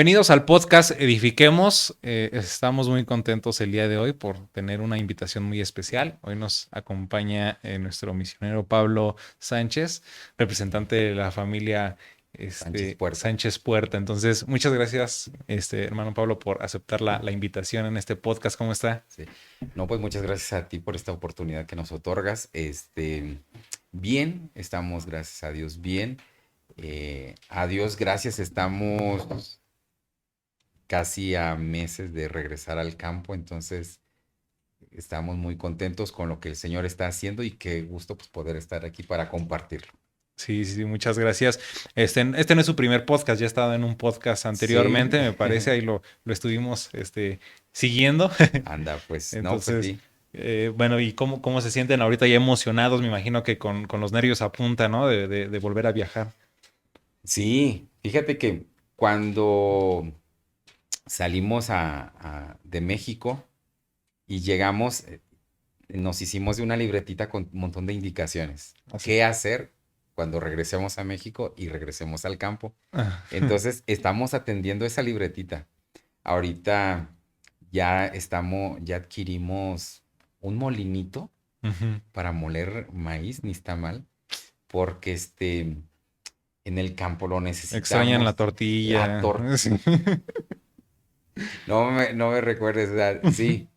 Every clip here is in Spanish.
Bienvenidos al podcast Edifiquemos. Estamos muy contentos el día de hoy por tener una invitación muy especial. Hoy nos acompaña nuestro misionero Pablo Sánchez, representante de la familia Sánchez Puerta. Sánchez Puerta. Entonces, muchas gracias, hermano Pablo, por aceptar la invitación en este podcast. ¿Cómo está? Sí. No, pues muchas gracias a ti por esta oportunidad que nos otorgas. Bien, estamos, gracias a Dios, bien. A Dios, gracias, estamos casi a meses de regresar al campo, entonces estamos muy contentos con lo que el Señor está haciendo y qué gusto pues poder estar aquí para compartirlo. Sí, sí, sí, muchas gracias. Este no es su primer podcast, ya ha estado en un podcast Sí, anteriormente, me parece, ahí lo estuvimos siguiendo. anda, pues, no, pues Entonces, sí. bueno, ¿y cómo se sienten ahorita ya emocionados? Me imagino que con los nervios a punta, ¿no? De volver a viajar. Sí, fíjate que cuando salimos de México y llegamos, nos hicimos de una libretita con un montón de indicaciones. Así. ¿Qué hacer cuando regresemos a México y regresemos al campo? Ah, Entonces, estamos atendiendo esa libretita. Ahorita ya adquirimos un molinito ujú. para moler maíz, ni está mal, porque en el campo lo Extrañan la necesitamos. La tortilla. Sí. tortilla. No me recuerdes, sí,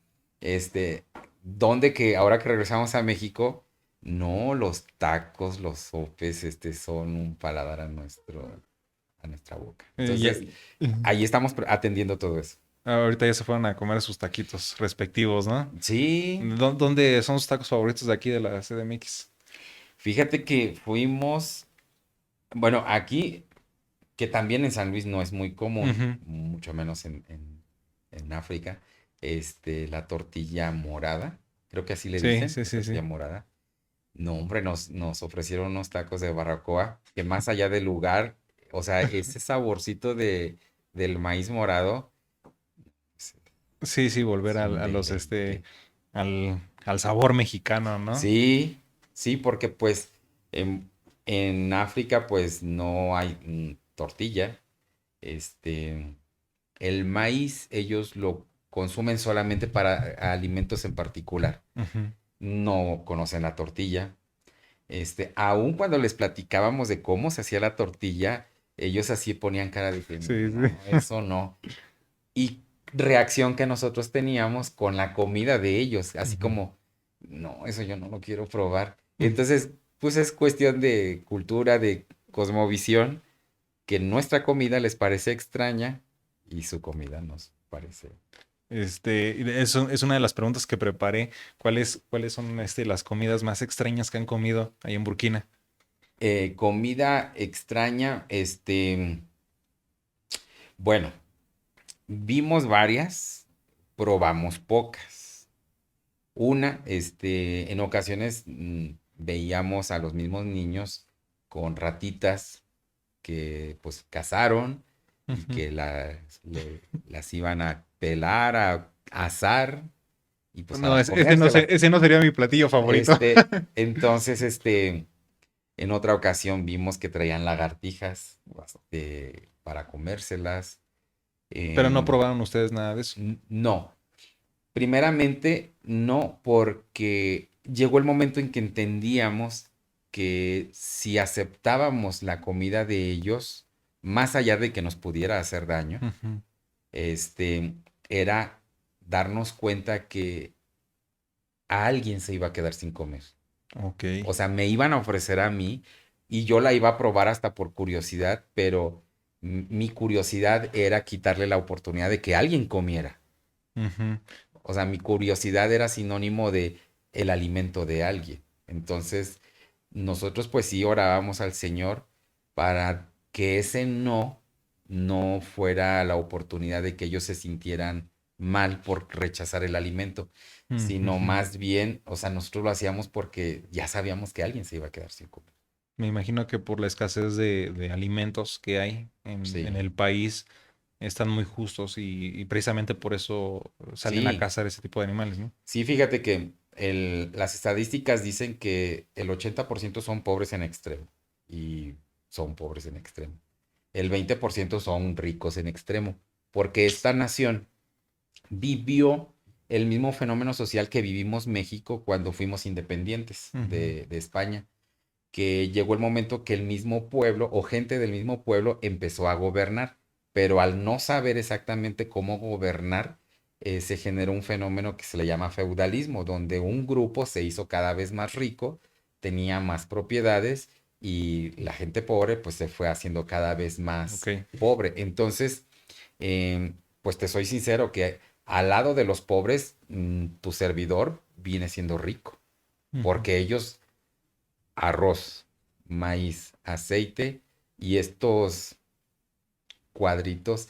este, donde que ahora que regresamos a México, no, los tacos, los sopes, son un paladar a nuestra boca. Ya- Entonces, ahí estamos atendiendo todo eso. ahorita ya se fueron a comer sus taquitos respectivos, ¿no? Sí, ¿Dónde son sus tacos favoritos de aquí de la CDMX? fíjate que fuimos, bueno, aquí, que también en San Luis no es muy común, Ujú. mucho menos en África, la tortilla morada, creo que así le Sí, dicen, sí, la sí, tortilla sí. morada. No, hombre, nos ofrecieron unos tacos de barbacoa que más allá del lugar, o sea, ese saborcito del maíz morado Sí, sí, volver es a, un a los, deleite. al sabor mexicano, ¿no? Sí, sí, porque pues en África pues no hay tortilla. Este, el maíz ellos lo consumen solamente para alimentos en particular. Ujú. No conocen la tortilla. Aun cuando les platicábamos de cómo se hacía la tortilla, ellos así ponían cara de que Sí, sí. no, eso no. Y reacción que nosotros teníamos con la comida de ellos, así Ujú. como, no, eso yo no lo quiero probar. Ujú. Entonces, pues es cuestión de cultura, de cosmovisión, que nuestra comida les parece extraña y su comida nos parece. Eso es una de las preguntas que preparé. ¿Cuáles son las comidas más extrañas que han comido ahí en Burkina? Comida extraña, bueno, vimos varias, probamos pocas. Una, en ocasiones veíamos a los mismos niños con ratitas que pues cazaron y Ujú. que las iban a pelar, a asar y pues No, para ese no, comérselas. ese no sería mi platillo favorito. Entonces, en otra ocasión vimos que traían lagartijas para comérselas. Pero no Em, probaron ustedes nada de eso. no, primeramente, no, porque llegó el momento en que entendíamos que si aceptábamos la comida de ellos, más allá de que nos pudiera hacer daño, Ujú. era darnos cuenta que a alguien se iba a quedar sin comer. Ok. O sea, me iban a ofrecer a mí y yo la iba a probar hasta por curiosidad, pero mi curiosidad era quitarle la oportunidad de que alguien comiera. Ujú. O sea, mi curiosidad era sinónimo de el alimento de alguien. Entonces, nosotros pues sí orábamos al Señor para que ese no fuera la oportunidad de que ellos se sintieran mal por rechazar el alimento, sino Ujú. más bien, o sea, nosotros lo hacíamos porque ya sabíamos que alguien se iba a quedar sin comer. Me imagino que por la escasez de alimentos que hay en Sí, el país, están muy justos y precisamente por eso salen a sí, cazar ese tipo de animales, ¿no? sí, fíjate que las estadísticas dicen que el 80% son pobres en extremo y son pobres en extremo. el 20% son ricos en extremo, porque esta nación vivió el mismo fenómeno social que vivimos México cuando fuimos independientes Ujú. de España, que llegó el momento que el mismo pueblo o gente del mismo pueblo empezó a gobernar, pero al no saber exactamente cómo gobernar, se generó un fenómeno que se le llama feudalismo, donde un grupo se hizo cada vez más rico, tenía más propiedades y la gente pobre pues se fue haciendo cada vez Ok. más pobre. Entonces, pues te soy sincero que al lado de los pobres, tu servidor viene siendo rico, Ujú. porque ellos arroz, maíz, aceite y estos cuadritos,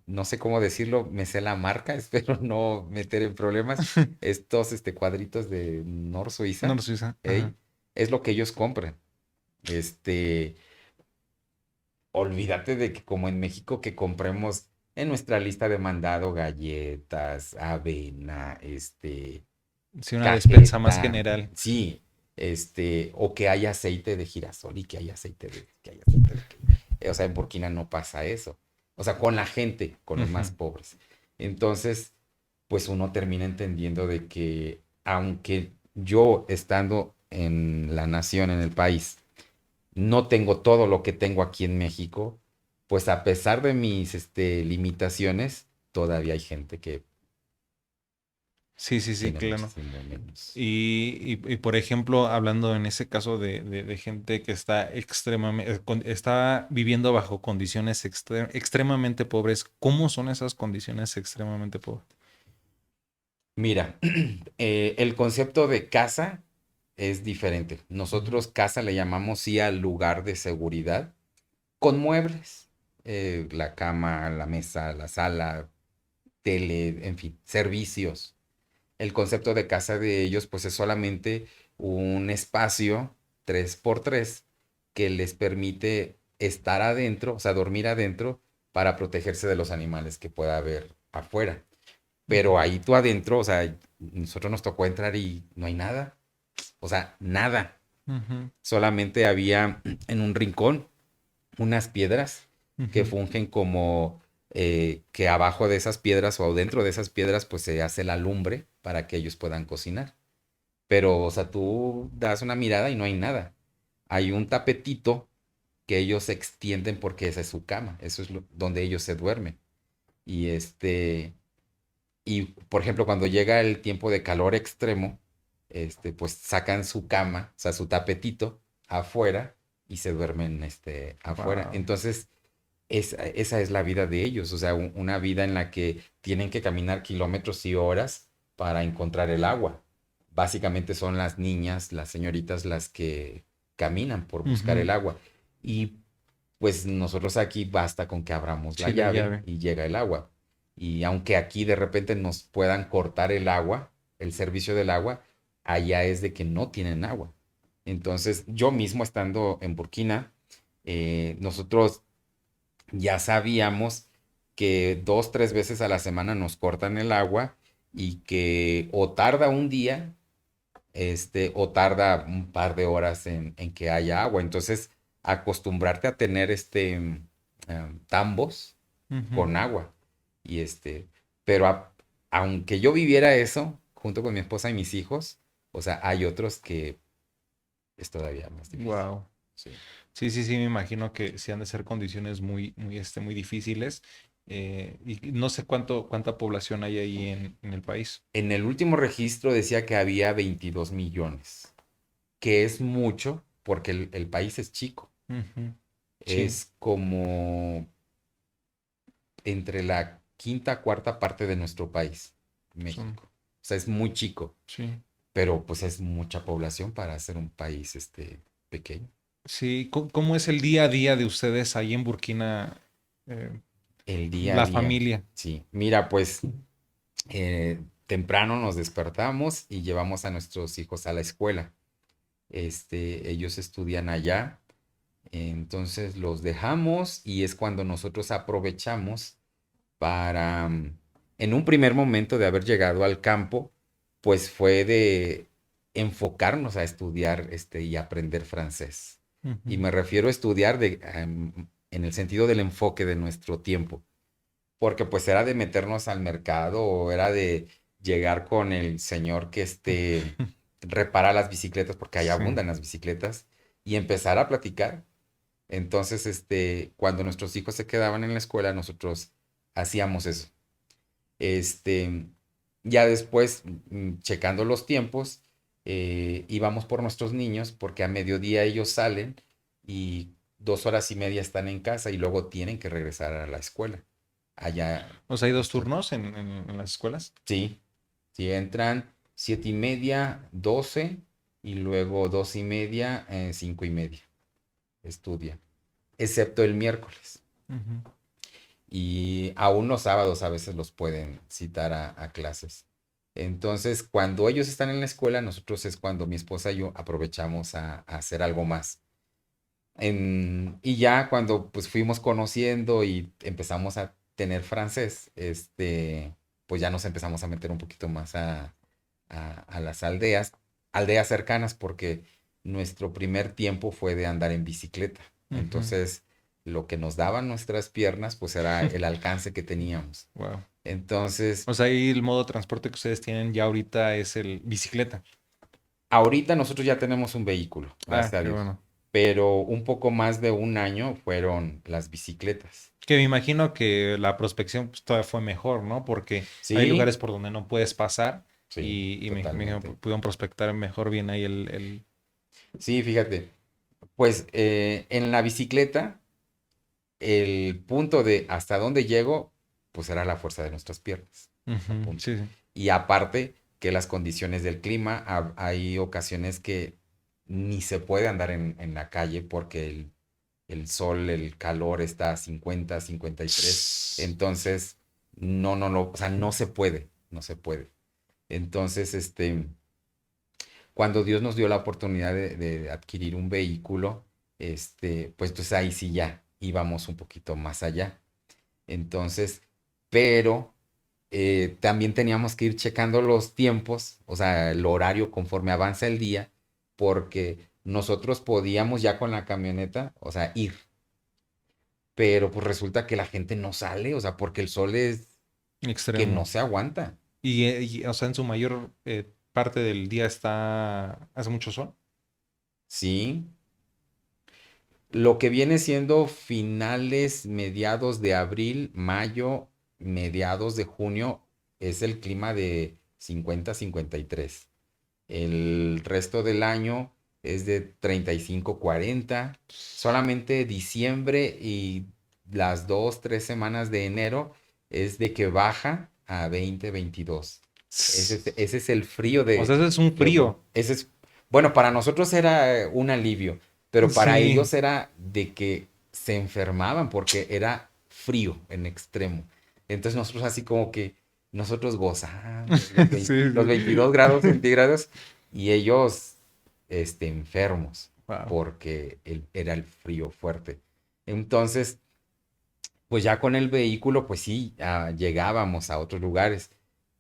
no sé cómo decirlo, me sé la marca, espero no meter en problemas, estos cuadritos de Nor No Suiza, lo Suiza. Ajá. ¿ey? Es lo que ellos compran. Este, Olvídate de que como en México que compremos en nuestra lista de mandado galletas, avena, Sí, una despensa más cajeta, general. sí, o que haya aceite de girasol y que haya aceite de, que haya aceite de que- o sea, en Burkina no pasa eso. O sea, con la gente, con los más Ujú. pobres. Entonces, pues uno termina entendiendo de que aunque yo estando en la nación, en el país, no tengo todo lo que tengo aquí en México, pues a pesar de mis limitaciones, todavía hay gente que Sí, sí, sí, tiene claro. muchísimo menos. Y, por ejemplo, hablando en ese caso de gente que está extremadamente, está viviendo bajo condiciones extremadamente pobres, ¿cómo son esas condiciones extremadamente pobres? Mira, el concepto de casa es diferente. Ujú. Nosotros casa le llamamos sí al lugar de seguridad con muebles, la cama, la mesa, la sala, tele, en fin, servicios. El concepto de casa de ellos pues es solamente un espacio 3x3 que les permite estar adentro, o sea, dormir adentro para protegerse de los animales que pueda haber afuera. Pero Ujú. ahí tú adentro, o sea, nosotros nos tocó entrar y no hay nada, o sea, nada. Ujú. Solamente había en un rincón unas piedras que Ujú. fungen como que abajo de esas piedras o dentro de esas piedras pues se hace la lumbre para que ellos puedan cocinar. Pero, o sea, tú das una mirada y no hay nada. Hay un tapetito que ellos extienden porque esa es su cama, eso es donde ellos se duermen. Y y por ejemplo, cuando llega el tiempo de calor extremo, pues sacan su cama, o sea, su tapetito afuera y se duermen, afuera. Wow. Entonces, esa es la vida de ellos, o sea, una vida en la que tienen que caminar kilómetros y horas para encontrar el agua. Básicamente son las niñas, las señoritas, las que caminan por buscar Ujú. el agua. Y pues nosotros aquí basta con que abramos la Sí, la llave llave. y llega el agua. Y aunque aquí de repente nos puedan cortar el agua, el servicio del agua, allá es de que no tienen agua. Entonces, yo mismo estando en Burkina, nosotros ya sabíamos que 2, 3 veces a la semana nos cortan el agua y que o tarda un día, o tarda un par de horas en que haya agua. Entonces, acostumbrarte a tener tambos Ujú. con agua. Y pero aunque yo viviera eso, junto con mi esposa y mis hijos, o sea, hay otros que es todavía más difícil. Wow. Sí. Sí, sí, sí, me imagino que sí han de ser condiciones muy difíciles. Y no sé cuánta población hay ahí en el país. En el último registro decía que había 22 millones, que es mucho porque el país es chico. Ujú. Sí, Es como entre la quinta, cuarta parte de nuestro país, son, México. O sea, es muy chico, sí. pero pues es mucha población para ser un país pequeño. Sí, ¿cómo es el día a día de ustedes ahí en Burkina, eh, El día a la día, familia? sí. Mira, pues temprano nos despertamos y llevamos a nuestros hijos a la escuela. Ellos estudian allá, entonces los dejamos y es cuando nosotros aprovechamos para, en un primer momento de haber llegado al campo, pues fue de enfocarnos a estudiar y aprender francés. Y Ujú. me refiero a estudiar en el sentido del enfoque de nuestro tiempo, porque pues era de meternos al mercado o era de llegar con el señor que repara las bicicletas, porque ahí Sí. abundan las bicicletas, y empezar a platicar. Entonces, cuando nuestros hijos se quedaban en la escuela, nosotros hacíamos eso. Este, ya después, checando los tiempos, íbamos por nuestros niños porque a mediodía ellos salen y 2 horas y media están en casa y luego tienen que regresar a la escuela. Allá, O sea, hay dos esto- turnos en las escuelas. sí, sí entran 7:30, 12 y luego 2:30, 5:30. Estudian, excepto el miércoles. Ujú. Y aún los sábados a veces los pueden citar a clases. Entonces, cuando ellos están en la escuela, nosotros es cuando mi esposa y yo aprovechamos a hacer algo más. Y ya cuando pues fuimos conociendo y empezamos a tener francés, pues ya nos empezamos a meter un poquito más a las aldeas cercanas, porque nuestro primer tiempo fue de andar en bicicleta. Ujú. Entonces, lo que nos daban nuestras piernas, pues era el alcance que teníamos. Wow. Entonces, O sea, ahí el modo de transporte que ustedes tienen ya ahorita es el bicicleta. ahorita nosotros ya tenemos un vehículo, Ah, gracias a qué Dios, bueno. pero un poco más de un año fueron las bicicletas. Que me imagino que la prospección pues, todavía fue mejor, ¿no? Porque hay Sí, lugares por donde no puedes pasar sí, y me imagino que totalmente. pudieron prospectar mejor bien ahí el... Sí, fíjate, pues en la bicicleta, el punto de hasta dónde llego, pues era la fuerza de nuestras piernas. O sea, Ujú, punto. sí, sí. Y aparte que las condiciones del clima, hay ocasiones que ni se puede andar en la calle porque el sol, el calor está a 50, 53. Entonces, no, o sea, no se puede, no se puede. Entonces, cuando Dios nos dio la oportunidad de adquirir un vehículo, pues ahí sí ya íbamos un poquito más allá. Entonces, pero también teníamos que ir checando los tiempos, o sea, el horario conforme avanza el día, porque nosotros podíamos ya con la camioneta, o sea, ir, pero pues resulta que la gente no sale, o sea, porque el sol es que no Extremo. se aguanta. O sea, en su mayor parte del día hace mucho sol. Sí, lo que viene siendo finales, mediados de abril, mayo, mediados de junio, es el clima de 50, 53. El resto del año es de 35, 40. Solamente diciembre y las 2, 3 semanas de enero es de que baja a 20, 22. Ese es el frío O sea, ese es un de frío. ese es, bueno, para nosotros era un alivio, pero para Sí. ellos era de que se enfermaban porque era frío en extremo. Entonces nosotros así como que nosotros gozamos Sí, los sí. 22 grados centígrados y ellos enfermos Wow. porque era el frío fuerte. Entonces, pues ya con el vehículo, pues sí, llegábamos a otros lugares,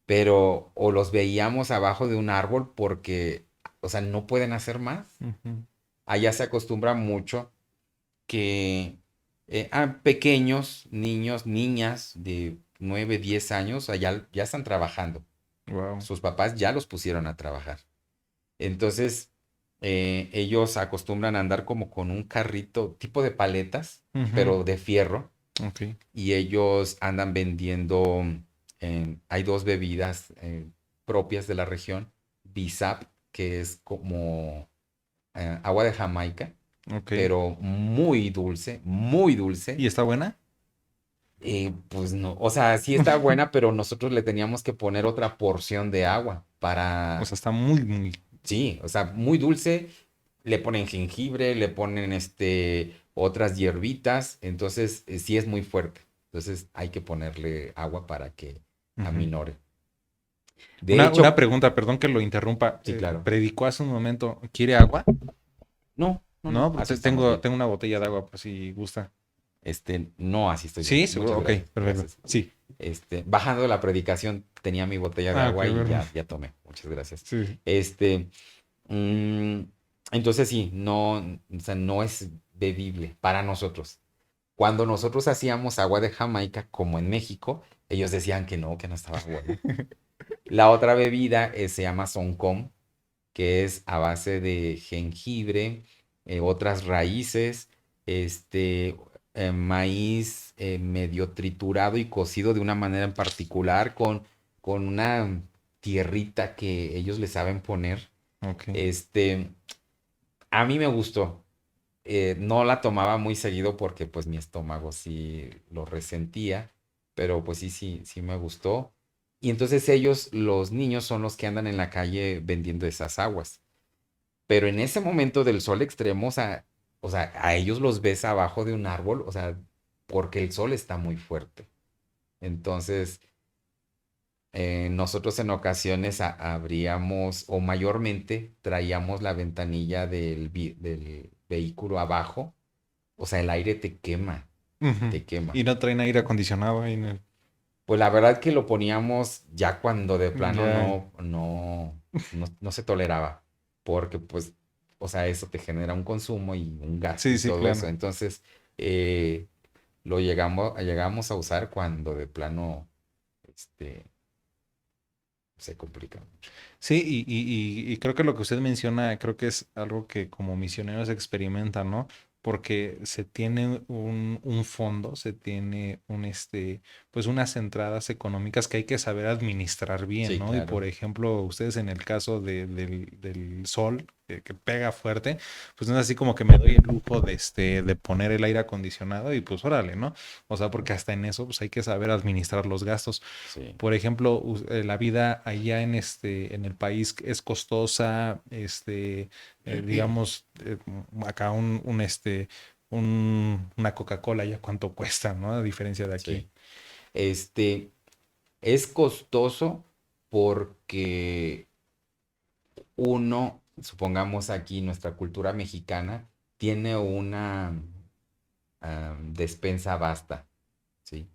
pero o los veíamos abajo de un árbol porque, o sea, no pueden hacer más. Ujú. Allá se acostumbra mucho que a pequeños niños, niñas de 9 10 años, allá ya están trabajando. Wow. Sus papás ya los pusieron a trabajar. Entonces, ellos acostumbran a andar como con un carrito tipo de paletas, Ujú. pero de fierro, Ok. y ellos andan vendiendo, hay dos bebidas propias de la región, Bizap, que es como agua de Jamaica, Ok. pero muy dulce, muy dulce. ¿Y está buena? Pues no, o sea, sí está buena, pero nosotros le teníamos que poner otra porción de agua O para, sea, está muy, muy... sí, o sea, muy dulce. Le ponen jengibre, le ponen otras hierbitas, entonces sí es muy fuerte. Entonces hay que ponerle agua para que Ujú. aminore. De Una hecho, pregunta, perdón que lo interrumpa. sí, claro. Predicó hace un momento, ¿quiere agua? No, no, no, No, así pues estamos bien. tengo una botella de agua, por si gusta. No, así estoy bien. Sí, seguro. Muchas Ok, gracias, perfecto. gracias. Sí. Bajando la predicación, tenía mi botella de Ah, ok, agua y perdón. ya tomé. Muchas gracias. Sí, sí. Este, mm, entonces sí, no, o sea, no es bebible para nosotros. Cuando nosotros hacíamos agua de Jamaica, como en México, ellos decían que no estaba bueno. La otra bebida se llama Soncom, que es a base de jengibre, otras raíces, este, maíz medio triturado y cocido de una manera en particular con una tierrita que ellos le saben poner. Ok. Este, a mí me gustó. No la tomaba muy seguido porque pues mi estómago sí lo resentía, pero pues sí me gustó. Y entonces ellos, los niños, son los que andan en la calle vendiendo esas aguas. Pero en ese momento del sol extremo, o sea, a ellos los ves abajo de un árbol, o sea, porque el sol está muy fuerte. Entonces, nosotros en ocasiones abríamos o mayormente traíamos la ventanilla del vehículo abajo, o sea, el aire te quema, Ujú. te quema. Y no traen aire acondicionado ahí en el... Pues la verdad que lo poníamos ya cuando de plano Ya. no se toleraba, porque pues, o sea, eso te genera un consumo y un gasto Sí, y sí, todo eso. claro. Entonces, eh, llegamos a usar cuando de plano, este, se complica mucho. Sí, y creo que lo que usted menciona, creo que es algo que como misioneros experimentan, ¿no? Porque se tiene un fondo, se tiene pues unas entradas económicas que hay que saber administrar bien, Sí, ¿no? Y por claro. ejemplo, ustedes en el caso del sol, que pega fuerte, pues no es así como que me doy el lujo de poner el aire acondicionado y pues órale, ¿no? O sea, porque hasta en eso, pues hay que saber administrar los gastos. Sí. Por ejemplo, la vida allá en el país es costosa, digamos, acá una Coca-Cola ya cuánto cuesta, ¿no? A diferencia de aquí. Sí. Este, es costoso porque uno, supongamos aquí nuestra cultura mexicana, tiene una despensa vasta, ¿sí?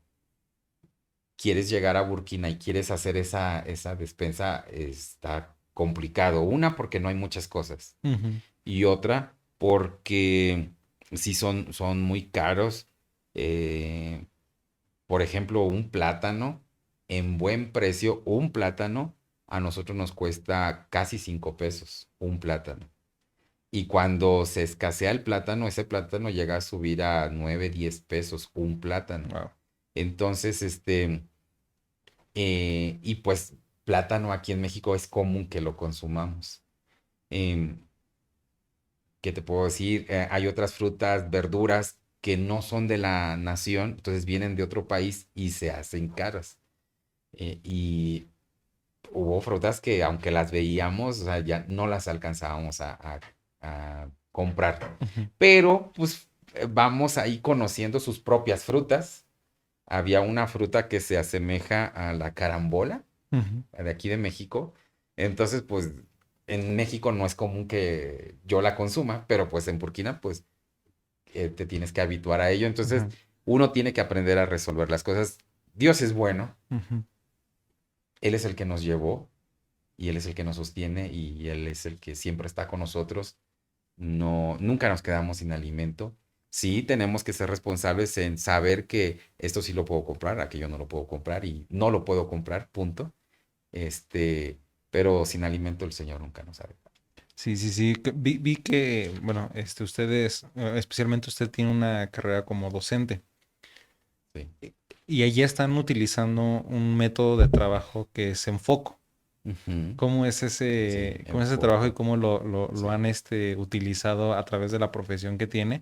Quieres llegar a Burkina y quieres hacer esa despensa, está complicado. Una, porque no hay muchas cosas. Ujú, Y otra, porque sí son muy caros. Eh, por ejemplo, un plátano en buen precio, un plátano a nosotros nos cuesta casi 5 pesos, un plátano. Y cuando se escasea el plátano, ese plátano llega a subir a 9 10 pesos un plátano. wow. Entonces, y pues plátano aquí en México es común que lo consumamos. Em, ¿Qué te puedo decir? Hay otras frutas, verduras que no son de la nación, entonces vienen de otro país y se hacen caras. Y hubo frutas que aunque las veíamos, o sea, ya no las alcanzábamos a comprar. Ujú, Pero pues vamos ahí conociendo sus propias frutas. Había una fruta que se asemeja a la carambola, ujú, de aquí de México. Entonces, pues en México no es común que yo la consuma, pero pues en Burkina, pues te tienes que habituar a ello. Entonces, ujú, uno tiene que aprender a resolver las cosas. Dios es bueno, ujú. Él es el que nos llevó y Él es el que nos sostiene y Él es el que siempre está con nosotros. No, nunca nos quedamos sin alimento. Sí, tenemos que ser responsables en saber que esto sí lo puedo comprar, aquello no lo puedo comprar y no lo puedo comprar, punto. Este, pero sin alimento el Señor nunca nos ha dejado. Sí, sí, sí. Vi que, bueno, ustedes, especialmente usted tiene una carrera como docente. Sí. Y allí están utilizando un método de trabajo que es enfoco. Ujú. Sí, Cómo es ese trabajo y enfoco. cómo lo Sí. han utilizado a través de la profesión que tiene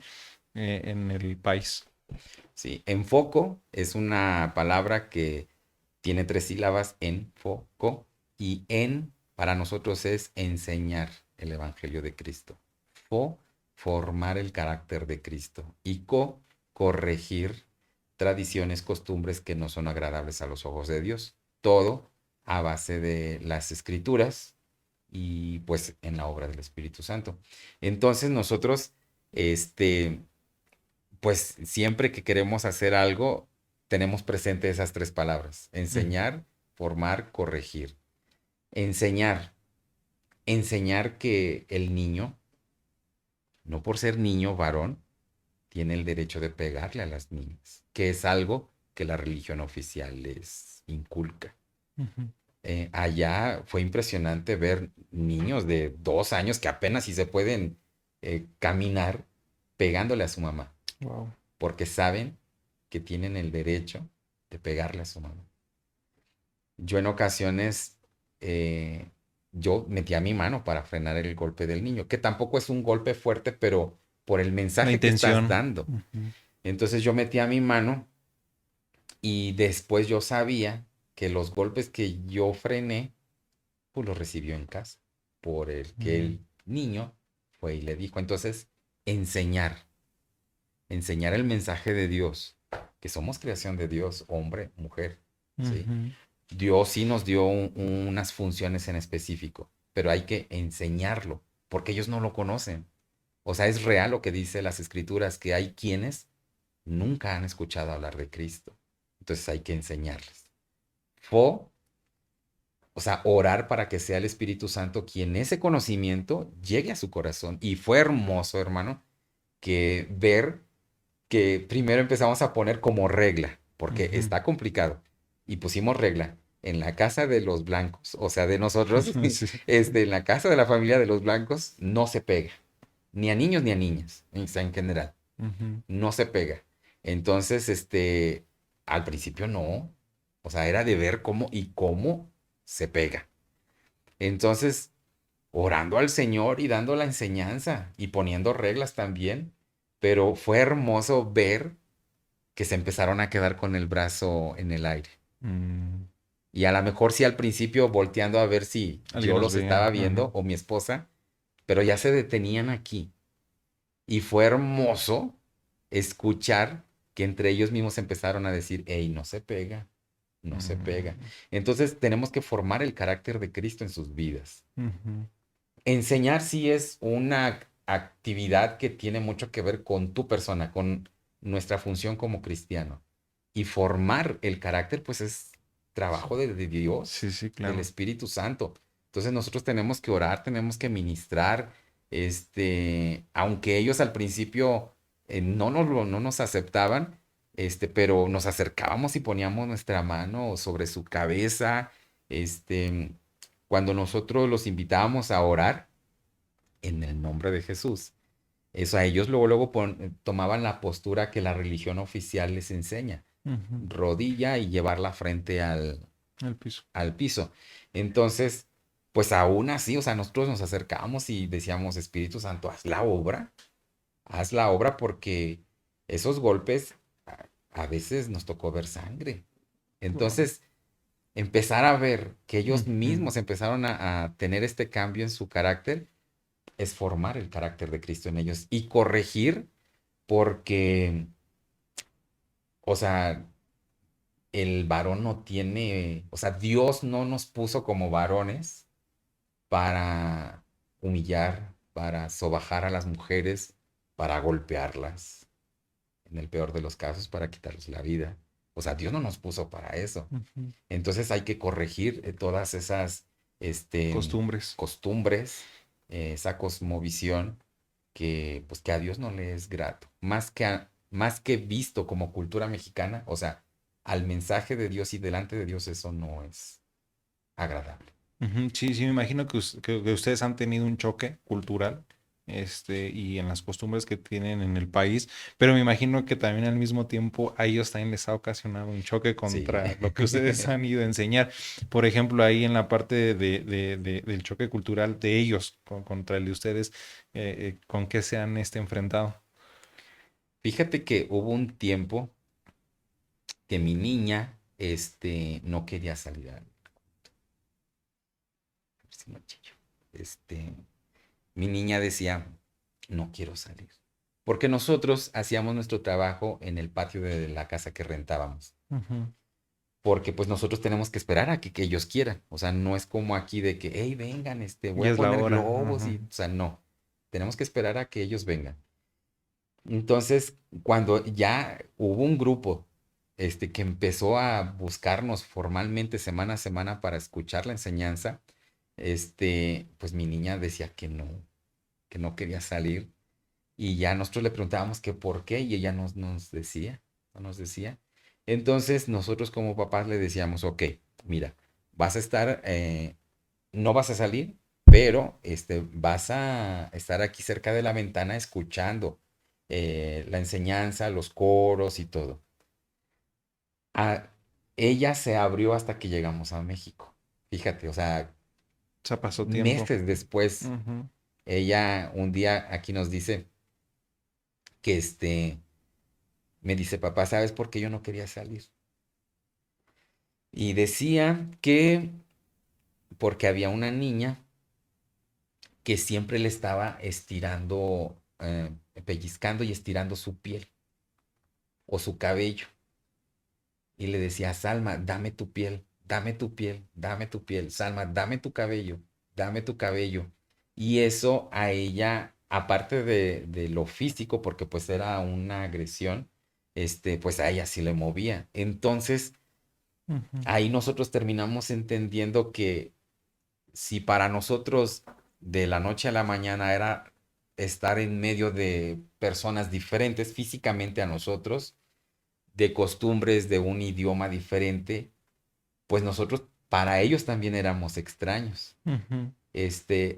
en el país? Sí, enfoco es una palabra que tiene 3 sílabas, enfoco, y en para nosotros es enseñar el Evangelio de Cristo. Fo, formar el carácter de Cristo. Y corregir tradiciones, costumbres que no son agradables a los ojos de Dios. Todo a base de las escrituras y pues en la obra del Espíritu Santo. Entonces nosotros, este pues siempre que queremos hacer algo, tenemos presente esas 3 palabras: Ujú, enseñar, formar, corregir. Enseñar, enseñar que el niño, no por ser niño varón, tiene el derecho de pegarle a las niñas, que es algo que la religión oficial les inculca. Ujú. Allá fue impresionante ver niños de 2 años que apenas si se pueden caminar pegándole a su mamá, Wow. porque saben que tienen el derecho de pegarle a su mamá. Yo en ocasiones, eh, yo metía mi mano para frenar el golpe del niño, que tampoco es un golpe fuerte, pero por el La mensaje que estás intención. dando. Ujú. Entonces yo metía mi mano y después yo sabía que los golpes que yo frené, pues los recibió en casa, por el que Mm, el niño fue y le dijo. Entonces, enseñar, enseñar el mensaje de Dios, que somos creación de Dios, hombre, mujer, ¿sí? ujú. Dios sí nos dio unas funciones en específico, pero hay que enseñarlo, porque ellos no lo conocen. O sea, es real lo que dice las escrituras, que hay quienes nunca han escuchado hablar de Cristo. Entonces hay que enseñarles. Fo, o sea, orar para que sea el Espíritu Santo quien ese conocimiento llegue a su corazón. Y fue hermoso, hermano, que ver que primero empezamos a poner como regla, porque Ujú. está complicado, y pusimos regla en la casa de los blancos, o sea, de nosotros, Sí. en la casa de la familia de los blancos, no se pega, ni a niños ni a niñas, o sea, en general, Ujú. no se pega. Entonces, al principio no, o sea, era de ver cómo y cómo se pega. Entonces, orando al Señor y dando la enseñanza y poniendo reglas también, pero fue hermoso ver que se empezaron a quedar con el brazo en el aire. Mm, Y a lo mejor sí al principio volteando a ver si alguien yo nos los estaba veía. viendo Ajá. o mi esposa, pero ya se detenían aquí. Y fue hermoso escuchar que entre ellos mismos empezaron a decir, hey, no se pega, no se pega. Mm, Entonces tenemos que formar el carácter de Cristo en sus vidas. ujú. Enseñar sí es una actividad que tiene mucho que ver con tu persona, con nuestra función como cristiano. Y formar el carácter, pues es Sí, trabajo de Dios, sí, sí, del claro. Espíritu Santo. Entonces nosotros tenemos que orar, tenemos que ministrar, aunque ellos al principio no nos aceptaban, pero nos acercábamos y poníamos nuestra mano sobre su cabeza, este, cuando nosotros los invitábamos a orar en el nombre de Jesús. Eso a ellos luego tomaban la postura que la religión oficial les enseña, Ujú. rodilla y llevar la frente El piso. al piso. Entonces, pues aún así, o sea, nosotros nos acercábamos y decíamos, Espíritu Santo, haz la obra porque esos golpes a veces nos tocó ver sangre. Wow. Entonces, empezar a ver que ellos Ujú. mismos empezaron a tener este cambio en su carácter es formar el carácter de Cristo en ellos y corregir porque, o sea, el varón no tiene, o sea, Dios no nos puso como varones para humillar, para sobajar a las mujeres, para golpearlas, en el peor de los casos, para quitarles la vida. O sea, Dios no nos puso para eso. Ujú. Entonces hay que corregir todas esas Costumbres. costumbres, esa cosmovisión que, pues, que a Dios no le es grato. Más que visto como cultura mexicana, o sea, al mensaje de Dios y delante de Dios eso no es agradable. Ujú. Sí, sí, me imagino que ustedes han tenido un choque cultural, y en las costumbres que tienen en el país, pero me imagino que también al mismo tiempo a ellos también les ha ocasionado un choque Sí. contra lo que ustedes han ido a enseñar. Por ejemplo, ahí en la parte del choque cultural de ellos contra el de ustedes, ¿con qué se han enfrentado? Fíjate que hubo un tiempo que mi niña, no quería salir a ver si no chillo. Este, mi niña decía, no quiero salir. Porque nosotros hacíamos nuestro trabajo en el patio de la casa que rentábamos. Ujú. Porque pues nosotros tenemos que esperar a que ellos quieran. O sea, no es como aquí de que, hey, vengan, voy Ya a es la poner hora. globos Ujú. y, o sea, no. Tenemos que esperar a que ellos vengan. Entonces, cuando ya hubo un grupo, que empezó a buscarnos formalmente semana a semana para escuchar la enseñanza, pues mi niña decía que no quería salir. Y ya nosotros le preguntábamos que por qué y ella nos decía, no nos decía. Entonces nosotros como papás le decíamos, ok, mira, vas a estar, no vas a salir, pero vas a estar aquí cerca de la ventana escuchando la enseñanza, los coros y todo. Ah, ella se abrió hasta que llegamos a México. Fíjate, o sea, Se pasó tiempo. meses después, Ujú. ella un día aquí nos dice que me dice, papá, ¿sabes por qué yo no quería salir? Y decía que porque había una niña que siempre le estaba estirando, pellizcando y estirando su piel o su cabello. Y le decía, Salma, dame tu piel, dame tu piel, dame tu piel. Salma, dame tu cabello, dame tu cabello. Y eso a ella, aparte de lo físico, porque pues era una agresión, pues a ella sí le movía. Entonces, Ujú. ahí nosotros terminamos entendiendo que si para nosotros de la noche a la mañana era estar en medio de personas diferentes físicamente a nosotros, de costumbres, de un idioma diferente, pues nosotros para ellos también éramos extraños. Ujú.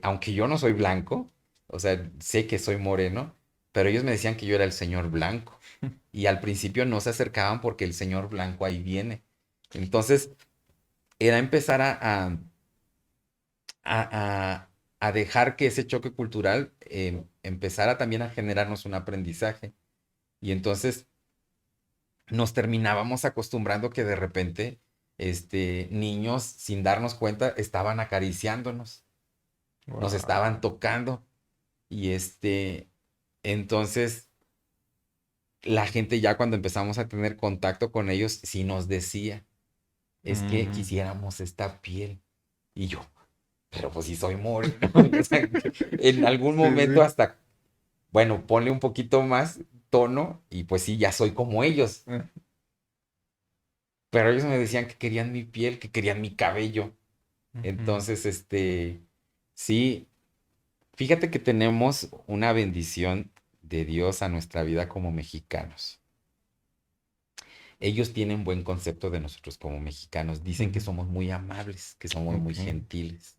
Aunque yo no soy blanco, o sea, sé que soy moreno, pero ellos me decían que yo era el señor blanco. Y al principio no se acercaban porque el señor blanco ahí viene. Entonces, era empezar a, a dejar que ese choque cultural empezara también a generarnos un aprendizaje. Y entonces nos terminábamos acostumbrando que de repente, niños, sin darnos cuenta, estaban acariciándonos, nos estaban Wow. tocando. Y entonces la gente ya cuando empezamos a tener contacto con ellos, sí nos decía, es que Ujú. quisiéramos esta piel. Y yo, pero pues si soy moreno. O sea, en algún Sí, momento sí. hasta, bueno, ponle un poquito más tono y pues sí, ya soy como ellos. Pero ellos me decían que querían mi piel, que querían mi cabello. Ujú. Entonces, sí, fíjate que tenemos una bendición de Dios a nuestra vida como mexicanos. Ellos tienen buen concepto de nosotros como mexicanos. Dicen que Ujú. somos muy amables, que somos muy Ok. gentiles.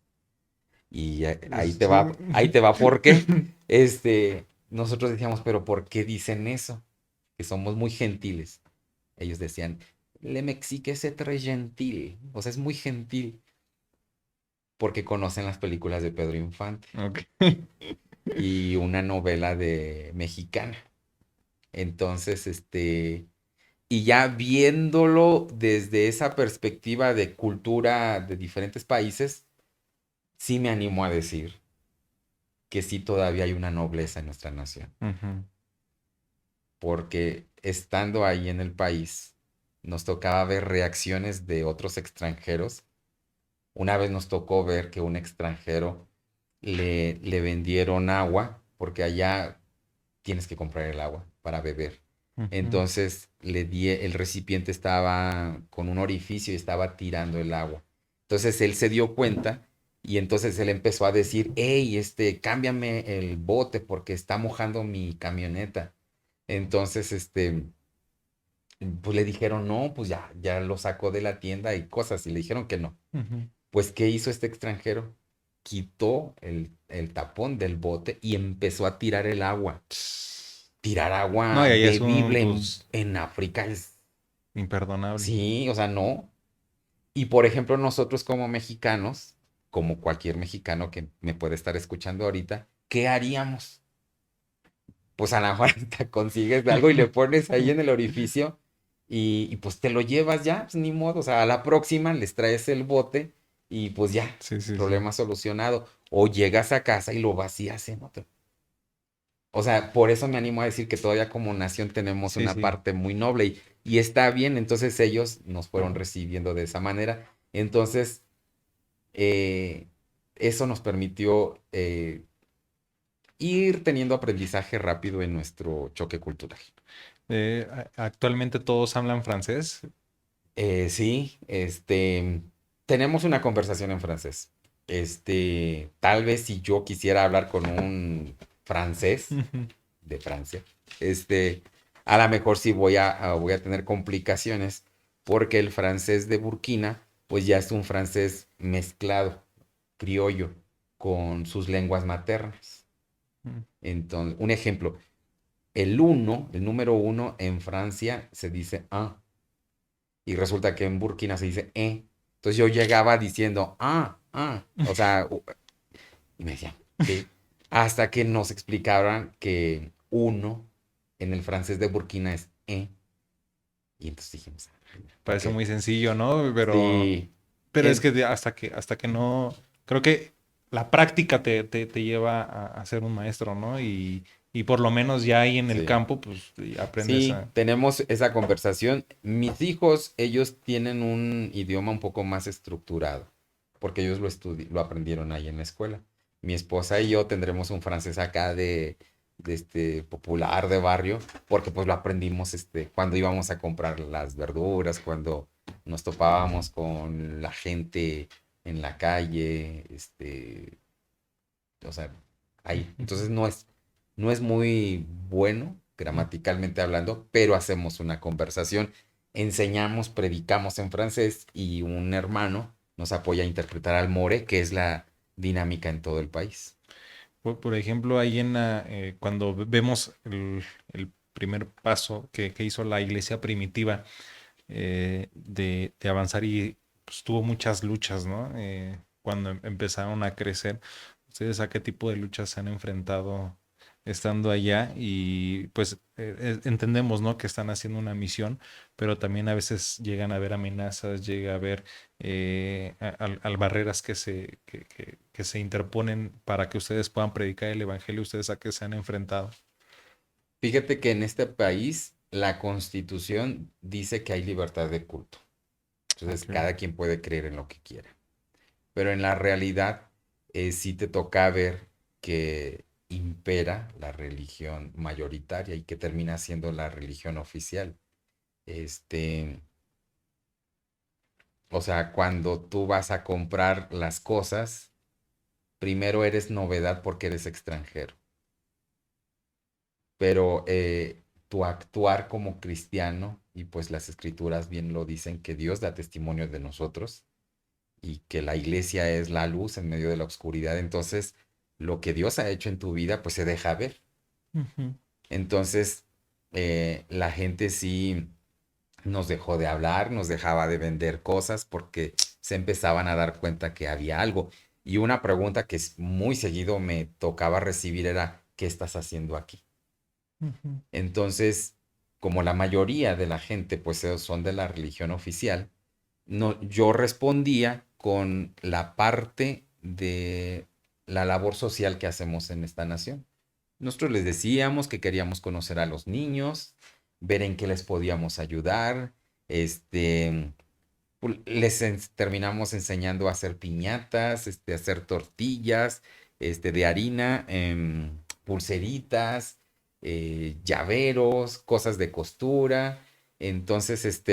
Y Sí. ahí te va, ¿por qué? Nosotros decíamos, pero ¿por qué dicen eso? Que somos muy gentiles. Ellos decían, le mexique es très gentil, o sea, es muy gentil, porque conocen las películas de Pedro Infante Ok. y una novela de mexicana. Entonces, y ya viéndolo desde esa perspectiva de cultura de diferentes países, sí me animo a decir que sí todavía hay una nobleza en nuestra nación. Ujú. Porque estando ahí en el país, nos tocaba ver reacciones de otros extranjeros. Una vez nos tocó ver que un extranjero le vendieron agua, porque allá tienes que comprar el agua para beber. Ujú. Entonces el recipiente estaba con un orificio y estaba tirando el agua. Entonces él se dio cuenta y entonces él empezó a decir, hey, cámbiame el bote porque está mojando mi camioneta. Entonces, pues le dijeron, no, pues ya lo sacó de la tienda y cosas, y le dijeron que no. Ujú. Pues, ¿qué hizo este extranjero? Quitó el tapón del bote y empezó a tirar el agua. Tirar No, agua y ahí es un, bebible pues, en África es, imperdonable. sí, o sea, no. Y por ejemplo, nosotros como mexicanos, como cualquier mexicano que me puede estar escuchando ahorita, ¿qué haríamos? Pues a lo mejor te consigues algo y le pones ahí en el orificio y pues te lo llevas ya, pues ni modo, o sea, a la próxima les traes el bote y pues ya, Sí, sí, sí. problema solucionado. O llegas a casa y lo vacías en otro. O sea, por eso me animo a decir que todavía como nación tenemos Sí, una sí. parte muy noble y está bien, entonces ellos nos fueron recibiendo de esa manera. Entonces, eh, eso nos permitió ir teniendo aprendizaje rápido en nuestro choque cultural. Actualmente todos hablan francés. Sí, tenemos una conversación en francés. Tal vez si yo quisiera hablar con un francés, Ujú. de Francia, este, a lo mejor sí voy a tener complicaciones porque el francés de Burkina, pues ya es un francés mezclado, criollo, con sus lenguas maternas. Mm. Entonces, un ejemplo, el uno, el número uno en Francia se dice un, y resulta que en Burkina se dice e. Entonces yo llegaba diciendo o sea, y me decían, ¿qué? Hasta que nos explicaron que uno en el francés de Burkina es e. Y entonces dijimos, ok, Parece muy sencillo, ¿no? sí, Pero es en- que hasta que no, creo que la práctica te lleva a ser un maestro, ¿no? Y por lo menos ya ahí en el sí. campo, pues ya aprendes Sí, a... tenemos esa conversación. Mis hijos, ellos tienen un idioma un poco más estructurado, porque ellos lo aprendieron ahí en la escuela. Mi esposa y yo tendremos un francés acá de este popular de barrio, porque pues lo aprendimos cuando íbamos a comprar las verduras, cuando nos topábamos con la gente en la calle, o sea, ahí. Entonces no es muy bueno gramaticalmente hablando, pero hacemos una conversación, enseñamos, predicamos en francés y un hermano nos apoya a interpretar al more, que es la dinámica en todo el país. Por ejemplo, ahí cuando vemos el primer paso que hizo la iglesia primitiva de avanzar y pues, tuvo muchas luchas, ¿no? Cuando empezaron a crecer, ¿ustedes a qué tipo de luchas se han enfrentado estando allá? Y pues entendemos, ¿no? Que están haciendo una misión, pero también a veces llegan a haber amenazas, llega a haber barreras que se interponen para que ustedes puedan predicar el evangelio. ¿Ustedes a qué se han enfrentado? Fíjate que en este país la constitución dice que hay libertad de culto. Entonces Ok. cada quien puede creer en lo que quiera. Pero en la realidad sí te toca ver que impera la religión mayoritaria y que termina siendo la religión oficial. Este, o sea, cuando tú vas a comprar las cosas, primero eres novedad porque eres extranjero, pero tu actuar como cristiano, y pues las escrituras bien lo dicen, que Dios da testimonio de nosotros y que la iglesia es la luz en medio de la oscuridad. Entonces, lo que Dios ha hecho en tu vida, pues se deja ver. Ujú, Entonces, la gente sí nos dejó de hablar, nos dejaba de vender cosas porque se empezaban a dar cuenta que había algo. Y una pregunta que muy seguido me tocaba recibir era, ¿qué estás haciendo aquí? ujú. Entonces, como la mayoría de la gente pues son de la religión oficial, no, yo respondía con la parte de la labor social que hacemos en esta nación. Nosotros les decíamos que queríamos conocer a los niños, ver en qué les podíamos ayudar, terminamos enseñando a hacer piñatas, a hacer tortillas, de harina, pulseritas, llaveros, cosas de costura. Entonces,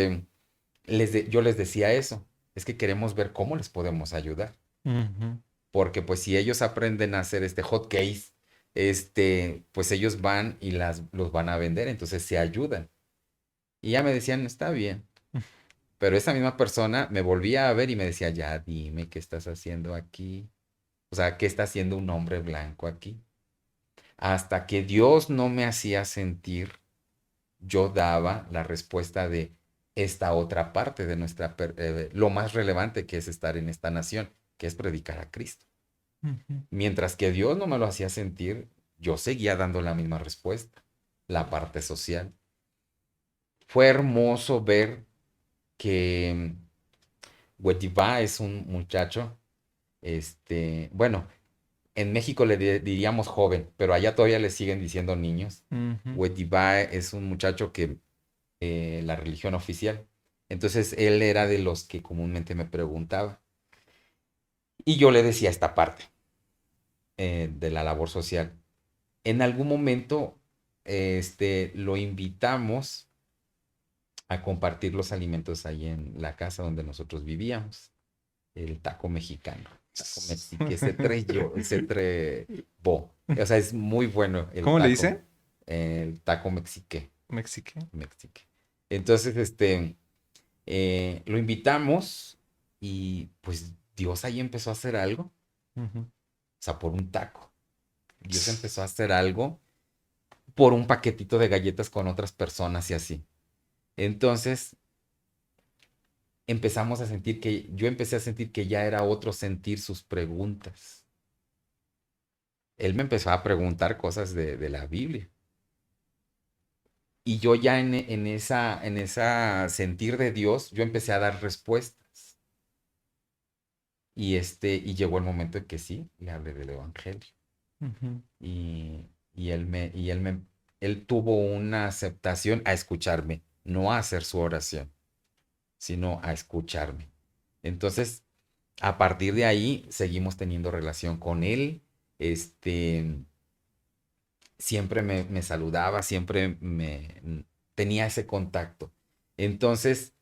yo les decía eso, es que queremos ver cómo les podemos ayudar, Ujú. porque pues si ellos aprenden a hacer hot case, pues ellos van y los van a vender, entonces se ayudan. Y ya me decían, está bien, pero esa misma persona me volvía a ver y me decía, ya dime qué estás haciendo aquí. O sea, ¿qué está haciendo un hombre blanco aquí? Hasta que Dios no me hacía sentir, yo daba la respuesta de esta otra parte de lo más relevante que es estar en esta nación, que es predicar a Cristo. Ujú. Mientras que Dios no me lo hacía sentir, yo seguía dando la misma respuesta, la parte social. Fue hermoso ver que Wetiba es un muchacho, bueno, en México diríamos joven, pero allá todavía le siguen diciendo niños. Ujú. Wetiba es un muchacho que la religión oficial. Entonces él era de los que comúnmente me preguntaba. Y yo le decía esta parte de la labor social. En algún momento lo invitamos a compartir los alimentos ahí en la casa donde nosotros vivíamos. El taco mexicano. Taco mexique, se treyó, se trebó. O sea, es muy bueno el ¿Cómo le taco. dice? el taco mexique. Mexique. Mexique. Entonces, lo invitamos y pues Dios ahí empezó a hacer algo. O Ujú. sea, por un taco. Dios empezó a hacer algo por un paquetito de galletas con otras personas y así. Entonces, yo empecé a sentir que ya era otro sentir sus preguntas. Él me empezó a preguntar cosas de la Biblia. Y yo ya en esa sentir de Dios, yo empecé a dar respuestas. Y llegó el momento en que sí, le hablé del Evangelio. Ujú. Y él tuvo una aceptación a escucharme, no a hacer su oración, sino a escucharme. Entonces, a partir de ahí, seguimos teniendo relación con él. Este, siempre me saludaba, siempre tenía ese contacto. Entonces,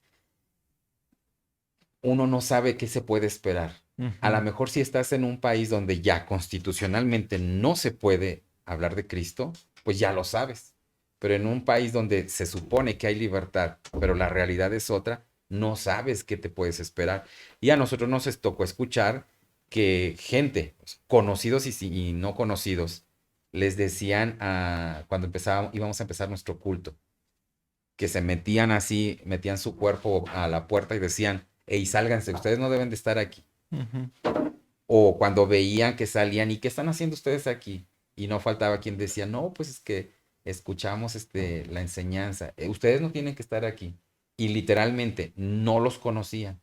uno no sabe qué se puede esperar. A lo Ujú. mejor si estás en un país donde ya constitucionalmente no se puede hablar de Cristo, pues ya lo sabes. Pero en un país donde se supone que hay libertad, pero la realidad es otra, no sabes qué te puedes esperar. Y a nosotros nos tocó escuchar que gente, conocidos y no conocidos, les decían cuando íbamos a empezar nuestro culto, que se metían así, metían su cuerpo a la puerta y decían, hey, sálganse, ustedes no deben de estar aquí. Ujú. O cuando veían que salían, ¿y qué están haciendo ustedes aquí? Y no faltaba quien decía, no, pues es que escuchamos la enseñanza, ustedes no tienen que estar aquí. Y literalmente no los conocían,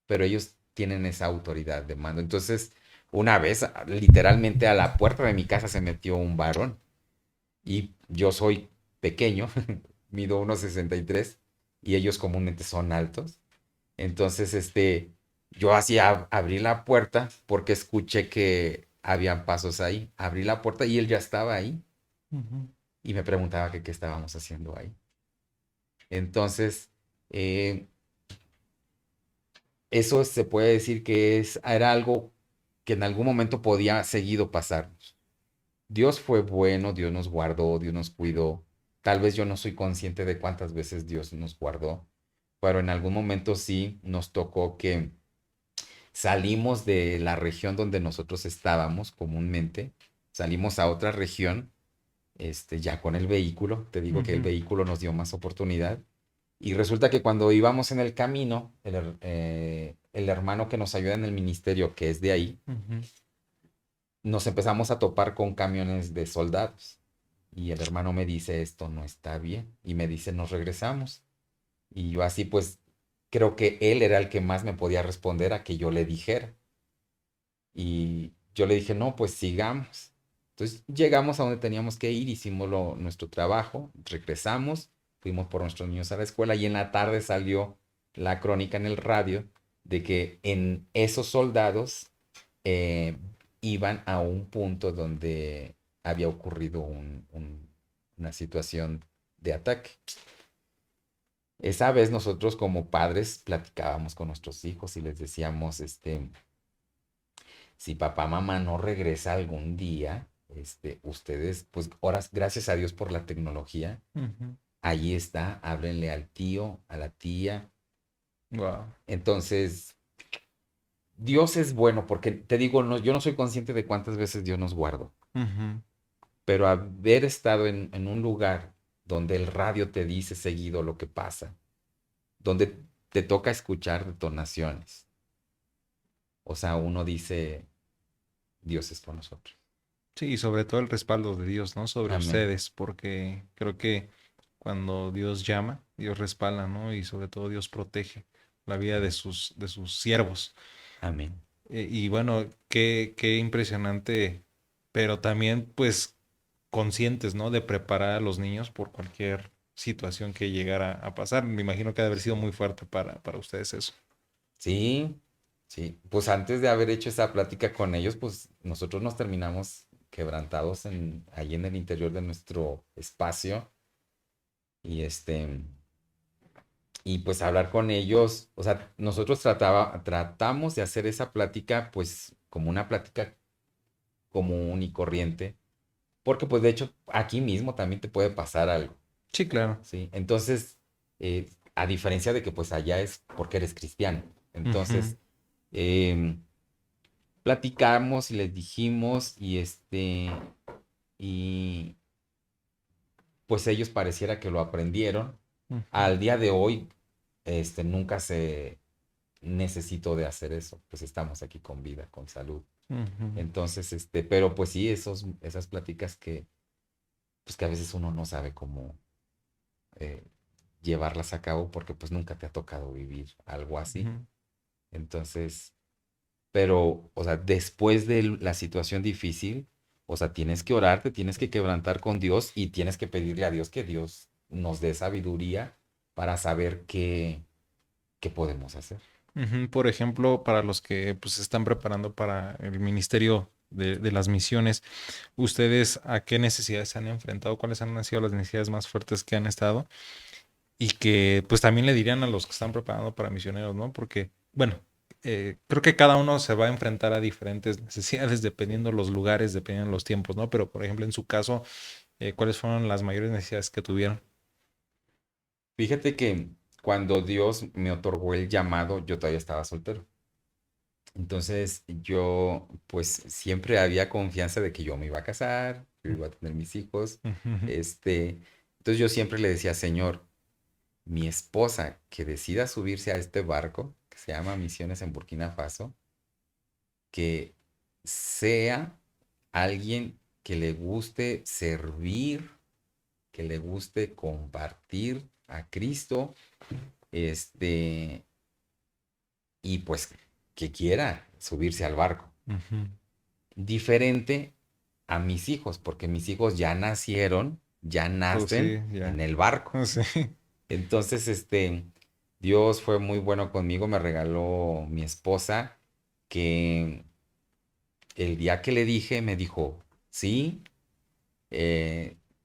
pero ellos tienen esa autoridad de mando. Entonces, una vez, literalmente a la puerta de mi casa se metió un varón y yo soy pequeño, mido 1,63 y ellos comúnmente son altos. Entonces, yo hacía abrí la puerta porque escuché que habían pasos ahí. Abrí la puerta y él ya estaba ahí Ujú. y me preguntaba que qué estábamos haciendo ahí. Entonces, eh, eso se puede decir que era algo que en algún momento podía seguido pasarnos. Dios fue bueno, Dios nos guardó, Dios nos cuidó. Tal vez yo no soy consciente de cuántas veces Dios nos guardó, pero en algún momento sí nos tocó que salimos de la región donde nosotros estábamos comúnmente, salimos a otra región, ya con el vehículo, te digo que el Ujú. vehículo nos dio más oportunidad, y resulta que cuando íbamos en el camino, el hermano que nos ayuda en el ministerio, que es de ahí, Ujú. nos empezamos a topar con camiones de soldados, y el hermano me dice, esto no está bien, y me dice, nos regresamos, y yo así pues creo que él era el que más me podía responder a que yo le dijera. Y yo le dije, no, pues sigamos. Entonces llegamos a donde teníamos que ir, hicimos nuestro trabajo, regresamos, fuimos por nuestros niños a la escuela y en la tarde salió la crónica en el radio de que en esos soldados eh, iban a un punto donde había ocurrido una situación de ataque. Esa vez nosotros como padres platicábamos con nuestros hijos y les decíamos, si papá, mamá no regresa algún día, ustedes, pues, horas, gracias a Dios por la tecnología, Ujú. ahí está, háblenle al tío, a la tía. Wow. Entonces, Dios es bueno, porque te digo, no, yo no soy consciente de cuántas veces Dios nos guardó, Ujú. pero haber estado en un lugar donde el radio te dice seguido lo que pasa, donde te toca escuchar detonaciones, o sea, uno dice, Dios es por nosotros. Sí, y sobre todo el respaldo de Dios, ¿no? Sobre Amén, ustedes, porque creo que cuando Dios llama, Dios respalda, ¿no? Y sobre todo Dios protege la vida de sus siervos. amén, Y bueno, qué impresionante, pero también pues conscientes, ¿no? De preparar a los niños por cualquier situación que llegara a pasar. Me imagino que ha de haber sido muy fuerte para ustedes eso. sí, sí. Pues antes de haber hecho esa plática con ellos, pues nosotros nos terminamos quebrantados ahí en el interior de nuestro espacio y y pues hablar con ellos, o sea, nosotros tratamos de hacer esa plática pues como una plática común y corriente, porque pues de hecho aquí mismo también te puede pasar algo, Sí, claro. ¿sí? Entonces, a diferencia de que pues allá es porque eres cristiano. Ujú, Entonces, em, platicamos y les dijimos y pues ellos pareciera que lo aprendieron. ujú, Al día de hoy, nunca se necesitó de hacer eso, pues estamos aquí con vida, con salud. ujú, Entonces, pero pues sí, esas pláticas pues que a veces uno no sabe cómo eh, llevarlas a cabo porque pues nunca te ha tocado vivir algo así. ujú. Entonces, pero, o sea, después de la situación difícil, o sea, tienes que orar, te tienes que quebrantar con Dios y tienes que pedirle a Dios que Dios nos dé sabiduría para saber qué podemos hacer. Ujú. Por ejemplo, para los que pues, se están preparando para el ministerio de las misiones, ¿ustedes a qué necesidades se han enfrentado? ¿Cuáles han sido las necesidades más fuertes que han estado? Y que pues también le dirían a los que están preparando para misioneros, ¿no? Porque, bueno, creo que cada uno se va a enfrentar a diferentes necesidades Sí. dependiendo los lugares, dependiendo los tiempos, ¿no? Pero, por ejemplo, en su caso, ¿cuáles fueron las mayores necesidades que tuvieron? Fíjate que cuando Dios me otorgó el llamado, yo todavía estaba soltero. Entonces yo pues siempre había confianza de que yo me iba a casar, yo iba a tener mis hijos. Ujú, Este, entonces yo siempre le decía, Señor, mi esposa que decida subirse a este barco que se llama Misiones en Burkina Faso, que sea alguien que le guste servir, que le guste compartir a Cristo, este, y pues que quiera subirse al barco. ujú. Diferente a mis hijos, porque mis hijos ya nacieron, ya Pues sí, nacen en ya. el barco. Sí. Entonces, Dios fue muy bueno conmigo, me regaló mi esposa, que el día que le dije, me dijo, sí,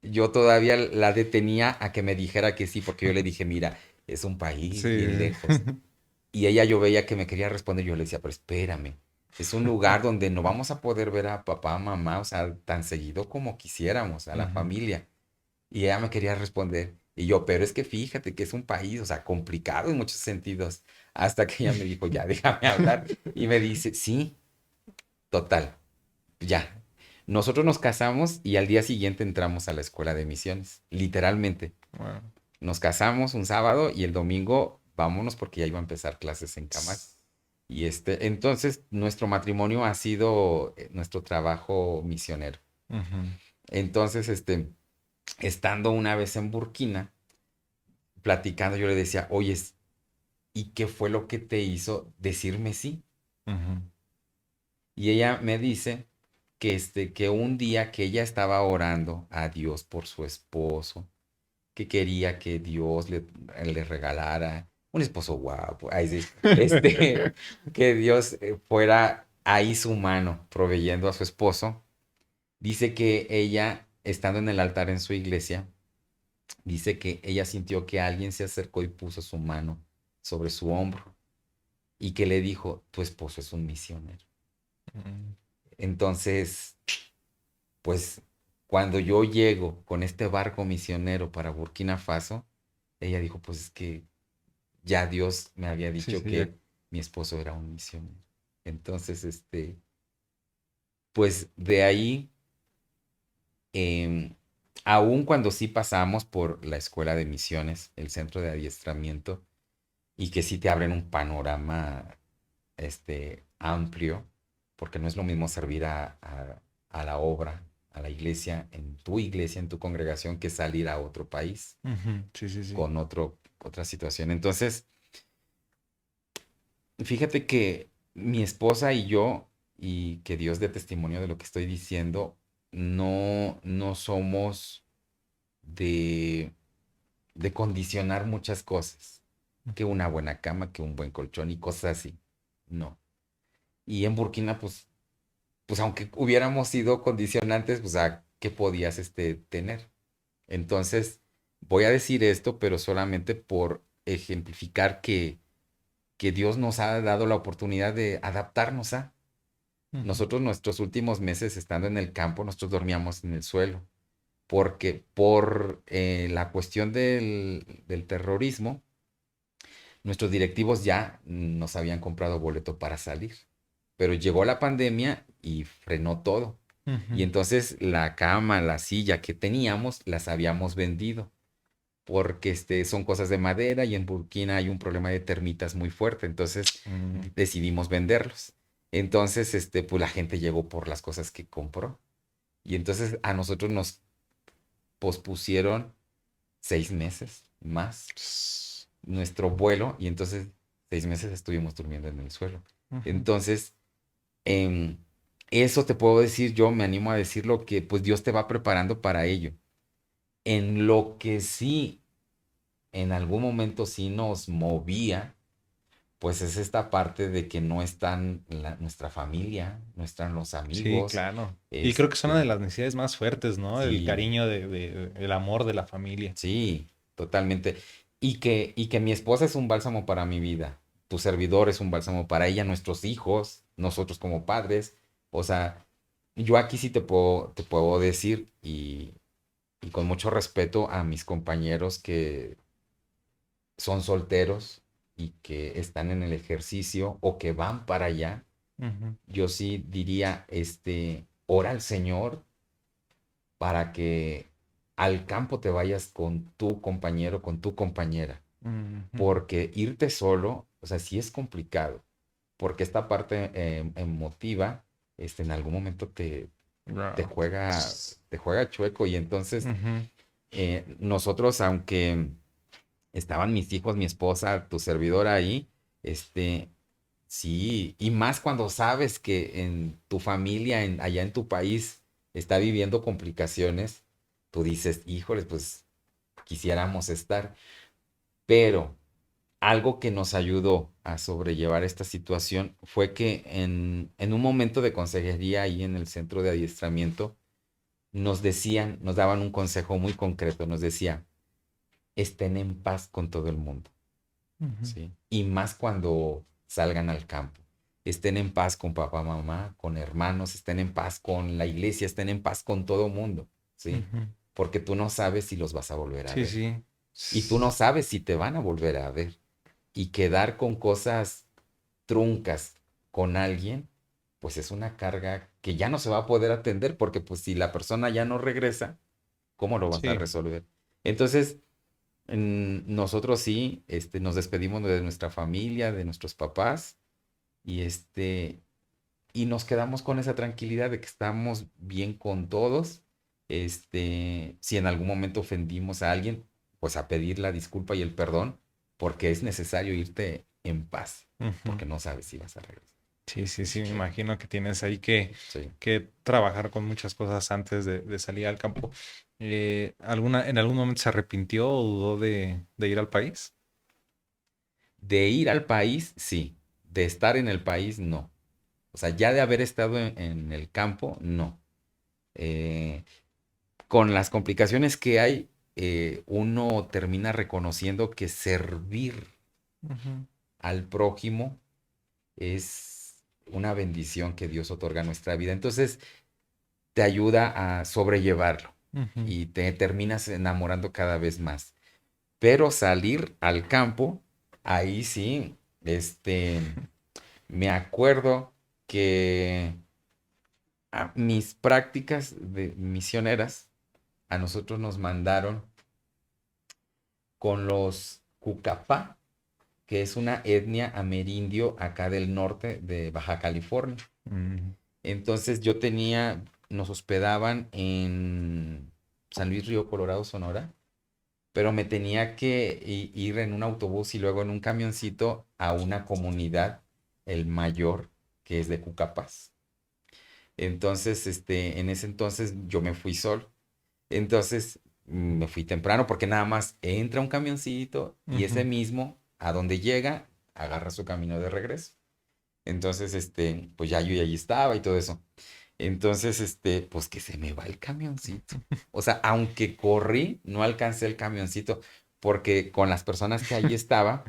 yo todavía la detenía a que me dijera que sí, porque yo le dije, mira, es un país bien Sí. lejos. Y ella yo veía que me quería responder, yo le decía, pero espérame, es un lugar donde no vamos a poder ver a papá, mamá, o sea, tan seguido como quisiéramos, a la Ujú. familia. Y ella me quería responder. Y yo, pero es que fíjate que es un país, o sea, complicado en muchos sentidos. Hasta que ella me dijo, ya, déjame hablar. Y me dice, sí, total, ya. Nosotros nos casamos y al día siguiente entramos a la escuela de misiones, literalmente. Bueno. Nos casamos un sábado y el domingo vámonos porque ya iba a empezar clases en Camal. Y entonces nuestro matrimonio ha sido nuestro trabajo misionero. Ujú, Entonces, estando una vez en Burkina, platicando, yo le decía, oye, ¿y qué fue lo que te hizo decirme sí? ujú, Y ella me dice que un día que ella estaba orando a Dios por su esposo, que quería que Dios le regalara un esposo guapo, ay, sí, que Dios fuera ahí su mano proveyendo a su esposo. Dice que ella, estando en el altar en su iglesia, dice que ella sintió que alguien se acercó y puso su mano sobre su hombro y que le dijo, tu esposo es un misionero. ujú. Entonces, pues cuando yo llego con este barco misionero para Burkina Faso, ella dijo, pues es que ya Dios me había Sí, dicho sí, ya. que mi esposo era un misionero. Entonces, pues de ahí, em, aun cuando sí pasamos por la escuela de misiones, el centro de adiestramiento, y que sí te abren un panorama, amplio, porque no es lo mismo servir a la obra, a la iglesia, en tu congregación, que salir a otro país Ujú, sí, sí, sí. con otra situación. Entonces, fíjate que mi esposa y yo, y que Dios dé testimonio de lo que estoy diciendo, no somos de, de condicionar muchas cosas, que una buena cama, que un buen colchón y cosas así. No. Y en Burkina, pues aunque hubiéramos sido condicionantes, pues a qué podías tener. Entonces, voy a decir esto, pero solamente por ejemplificar que Dios nos ha dado la oportunidad de adaptarnos a. Ujú, Nosotros nuestros últimos meses estando en el campo, nosotros dormíamos en el suelo, porque por la cuestión del terrorismo, nuestros directivos ya nos habían comprado boleto para salir, pero llegó la pandemia y frenó todo. Y ujú. entonces la cama, la silla que teníamos, las habíamos vendido, porque son cosas de madera y en Burkina hay un problema de termitas muy fuerte, entonces Mm, decidimos venderlos. Entonces, pues la gente llegó por las cosas que compró. Y entonces a nosotros nos pospusieron 6 meses más ps, nuestro vuelo y entonces 6 meses estuvimos durmiendo en el suelo. ujú. Entonces, em, eso te puedo decir, yo me animo a decirlo que pues Dios te va preparando para ello. En lo que sí, en algún momento sí nos movía, pues es esta parte de que no están nuestra familia, no están los Sí, amigos, claro. Y creo que es una de este, las necesidades más fuertes, ¿no? El sí, cariño el amor de la familia. sí, totalmente. Y que mi esposa es un bálsamo para mi vida. Tu servidor es un bálsamo para ella, nuestros hijos, nosotros como padres. O sea, yo aquí sí te puedo decir y con mucho respeto a mis compañeros que son solteros y que están en el ejercicio o que van para allá. Ujú, Yo sí diría, ora al Señor para que al campo te vayas con tu compañero, con tu compañera, ujú. porque irte solo, o sea, sí es complicado, porque esta parte emotiva, en algún momento te Wow. juega, te juega chueco y entonces Ujú. nosotros, aunque estaban mis hijos, mi esposa, tu servidor ahí, este, sí, y más cuando sabes que en tu familia, allá en tu país, está viviendo complicaciones, tú dices, híjoles, pues quisiéramos estar. Pero algo que nos ayudó a sobrellevar esta situación fue que en un momento de consejería ahí en el centro de adiestramiento, nos decían, nos daban un consejo muy concreto, nos decía, estén en paz con todo el mundo. Ujú. ¿Sí? Y más cuando salgan al campo. Estén en paz con papá, mamá, con hermanos, estén en paz con la iglesia, estén en paz con todo mundo, ¿sí? Ujú. Porque tú no sabes si los vas a volver a Sí, ver. sí. Y tú no sabes si te van a volver a ver. Y quedar con cosas truncas con alguien, pues es una carga que ya no se va a poder atender porque pues si la persona ya no regresa, ¿cómo lo vas a Sí. resolver? Entonces, nosotros sí, nos despedimos de nuestra familia, de nuestros papás, y y nos quedamos con esa tranquilidad de que estamos bien con todos. Si en algún momento ofendimos a alguien, pues a pedir la disculpa y el perdón, porque es necesario irte en paz, Ujú. porque no sabes si vas a regresar. Sí, sí, sí, me Este, imagino que tienes ahí sí. que trabajar con muchas cosas antes de salir al campo. En algún momento se arrepintió o dudó de ir al país? De ir al país, sí. De estar en el país, no. O sea, ya de haber estado en el campo, no. Eh, con las complicaciones que hay, uno termina reconociendo que servir Ujú, al prójimo es una bendición que Dios otorga a nuestra vida. Entonces, te ayuda a sobrellevarlo ujú. y te terminas enamorando cada vez más. Pero salir al campo, ahí sí, me acuerdo que a mis prácticas de misioneras, a nosotros nos mandaron con los Cucapá, que es una etnia amerindio acá del norte de Baja California. Mm, Entonces nos hospedaban en San Luis Río Colorado, Sonora, pero me tenía que ir en un autobús y luego en un camioncito a una comunidad, el mayor, que es de Cucapas. Entonces, en ese entonces yo me fui solo. Entonces me fui temprano porque nada más entra un camioncito y ese ujú. mismo, a donde llega, agarra su camino de regreso. Entonces, pues ya yo ya allí estaba y todo eso. Entonces, pues que se me va el camioncito. O sea, aunque corrí, no alcancé el camioncito porque con las personas que allí estaba,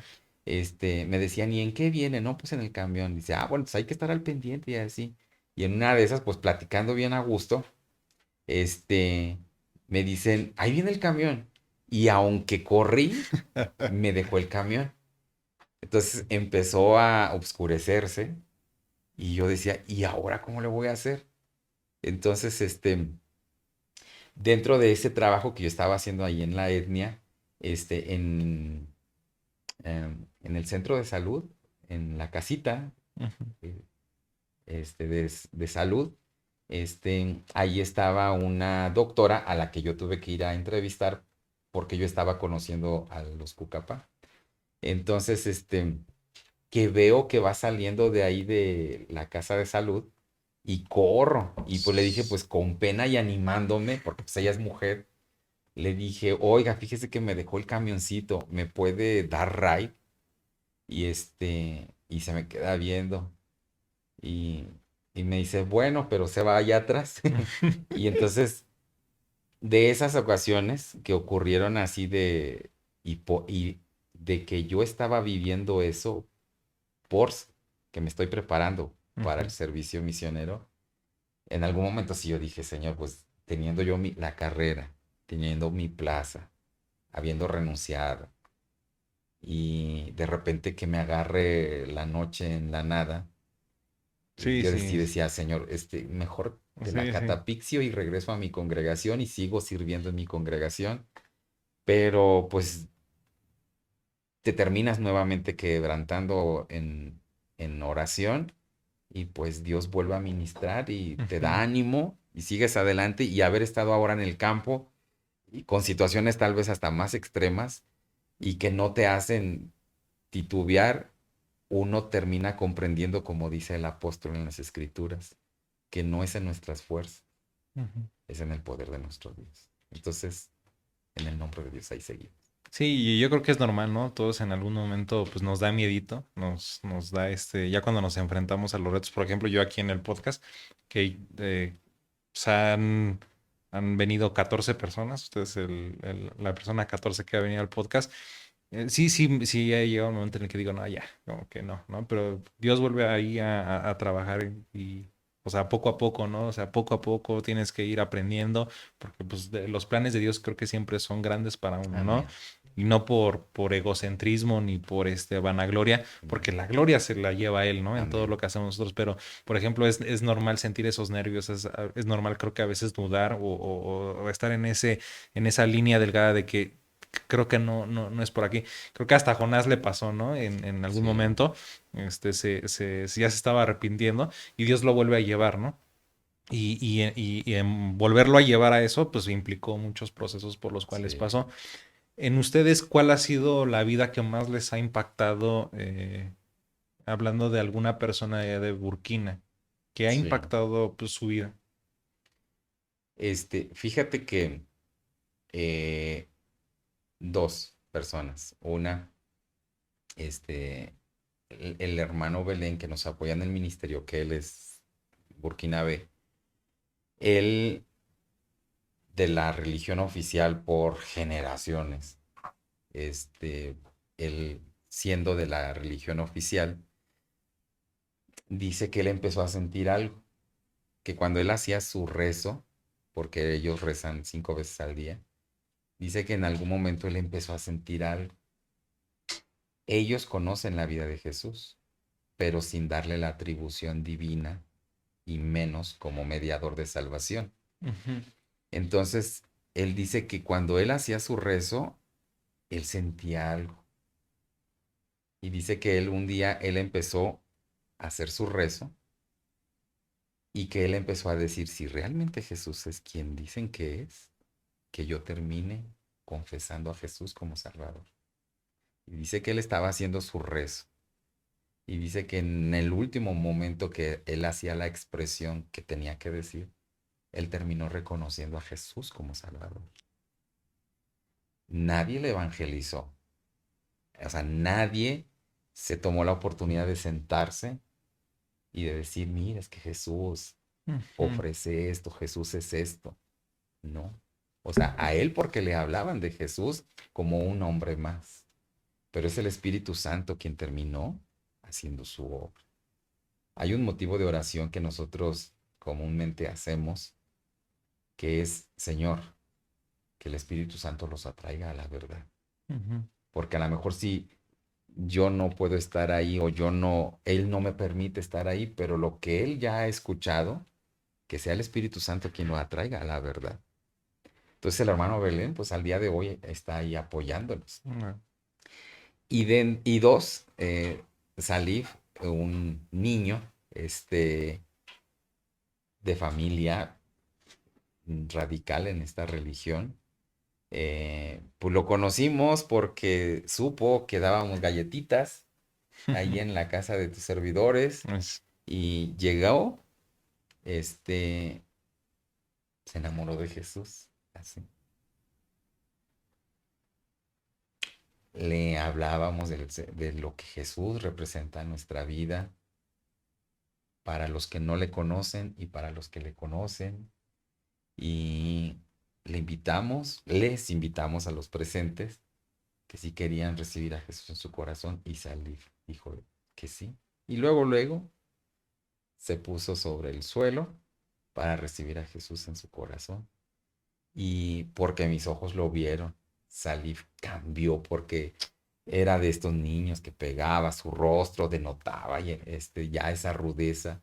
me decían, ¿y en qué viene? No, pues en el camión. Dice, ah, bueno, pues hay que estar al pendiente y así. Y en una de esas, pues platicando bien a gusto, este, me dicen, ahí viene el camión. Y aunque corrí, me dejó el camión. Entonces empezó a oscurecerse y yo decía, ¿y ahora cómo le voy a hacer? Entonces, dentro de ese trabajo que yo estaba haciendo ahí en la etnia, este, en, en el centro de salud, en la casita, Ujú. eh, de salud, ahí estaba una doctora a la que yo tuve que ir a entrevistar porque yo estaba conociendo a los Cucapá. Entonces, que veo que va saliendo de ahí de la casa de salud y corro. Y pues le dije, pues con pena y animándome, porque pues ella es mujer, le dije, oiga, fíjese que me dejó el camioncito, ¿me puede dar ride? Y se me queda viendo y, y me dice, bueno, pero se va allá atrás. Y entonces, de esas ocasiones que ocurrieron así y de que yo estaba viviendo eso por que me estoy preparando para el Ujú. servicio misionero, en algún momento sí yo dije, Señor, pues teniendo yo la carrera, teniendo mi plaza, habiendo renunciado, y de repente que me agarre la noche en la nada, Sí, yo sí, decía, Señor, mejor te la sí, sí. catapixio y regreso a mi congregación y sigo sirviendo en mi congregación, pero pues te terminas nuevamente quebrantando en oración y pues Dios vuelve a ministrar y te Ujú. da ánimo y sigues adelante y haber estado ahora en el campo y con situaciones tal vez hasta más extremas y que no te hacen titubear, uno termina comprendiendo, como dice el apóstol en las escrituras, que no es en nuestras fuerzas, Ujú. es en el poder de nuestro Dios. Entonces, en el nombre de Dios ahí seguimos. Sí, y yo creo que es normal, ¿no? Todos en algún momento pues nos da miedito, nos da ya cuando nos enfrentamos a los retos, por ejemplo, yo aquí en el podcast, que pues, han venido 14 personas, usted es la persona 14 que ha venido al podcast. Sí, sí, sí, ha llegado un momento en el que digo, no, ya, como que no, ¿no? Pero Dios vuelve ahí a trabajar o sea, poco a poco, ¿no? O sea, poco a poco tienes que ir aprendiendo, porque pues los planes de Dios creo que siempre son grandes para uno, ¿no? Amén. Y no por egocentrismo ni por vanagloria, Amén. porque la gloria se la lleva Él, ¿no? En todo Amén. lo que hacemos nosotros, pero, por ejemplo, es normal sentir esos nervios, es normal creo que a veces dudar o estar en esa línea delgada de que creo que no es por aquí. Creo que hasta a Jonás le pasó, ¿no? En algún Sí, momento, ya se estaba arrepintiendo y Dios lo vuelve a llevar, ¿no? Y en volverlo a llevar a eso, pues implicó muchos procesos por los cuales sí, pasó. En ustedes, ¿cuál ha sido la vida que más les ha impactado, hablando de alguna persona de Burkina, que ha sí. impactado pues, su vida? Fíjate que eh, dos personas. Una, este, el hermano Belén que nos apoya en el ministerio, que él es burkinabé. Él de la religión oficial por generaciones. Este, él siendo de la religión oficial, dice que él empezó a sentir algo, que cuando él hacía su rezo, porque ellos rezan 5 veces al día, dice que en algún momento él empezó a sentir algo. Ellos conocen la vida de Jesús, pero sin darle la atribución divina y menos como mediador de salvación. Ujú. Entonces, él dice que cuando él hacía su rezo, él sentía algo. Y dice que él un día, él empezó a hacer su rezo y que él empezó a decir, si realmente Jesús es quien dicen que es, que yo termine confesando a Jesús como Salvador. Y dice que él estaba haciendo su rezo. Y dice que en el último momento que él hacía la expresión que tenía que decir, él terminó reconociendo a Jesús como Salvador. Nadie le evangelizó. O sea, nadie se tomó la oportunidad de sentarse y de decir, mira, es que Jesús Ujú. ofrece esto, Jesús es esto. No. O sea, a él porque le hablaban de Jesús como un hombre más. Pero es el Espíritu Santo quien terminó haciendo su obra. Hay un motivo de oración que nosotros comúnmente hacemos, que es, Señor, que el Espíritu Santo los atraiga a la verdad. Ujú. Porque a lo mejor si yo no puedo estar ahí o yo no, Él no me permite estar ahí, pero lo que Él ya ha escuchado, que sea el Espíritu Santo quien lo atraiga a la verdad. Entonces el hermano Belén, pues al día de hoy está ahí apoyándonos. Bueno. Y dos, Salif, un niño, de familia radical en esta religión, pues lo conocimos porque supo que dábamos galletitas ahí en la casa de tus servidores Es- y llegó, este, se enamoró de Jesús, así. Le hablábamos de lo que Jesús representa en nuestra vida, para los que no le conocen y para los que le conocen. Y les invitamos a los presentes que si querían recibir a Jesús en su corazón y salir. Dijo que sí. Y luego se puso sobre el suelo para recibir a Jesús en su corazón. Y porque mis ojos lo vieron, Salif cambió porque era de estos niños que pegaba su rostro, denotaba ya esa rudeza.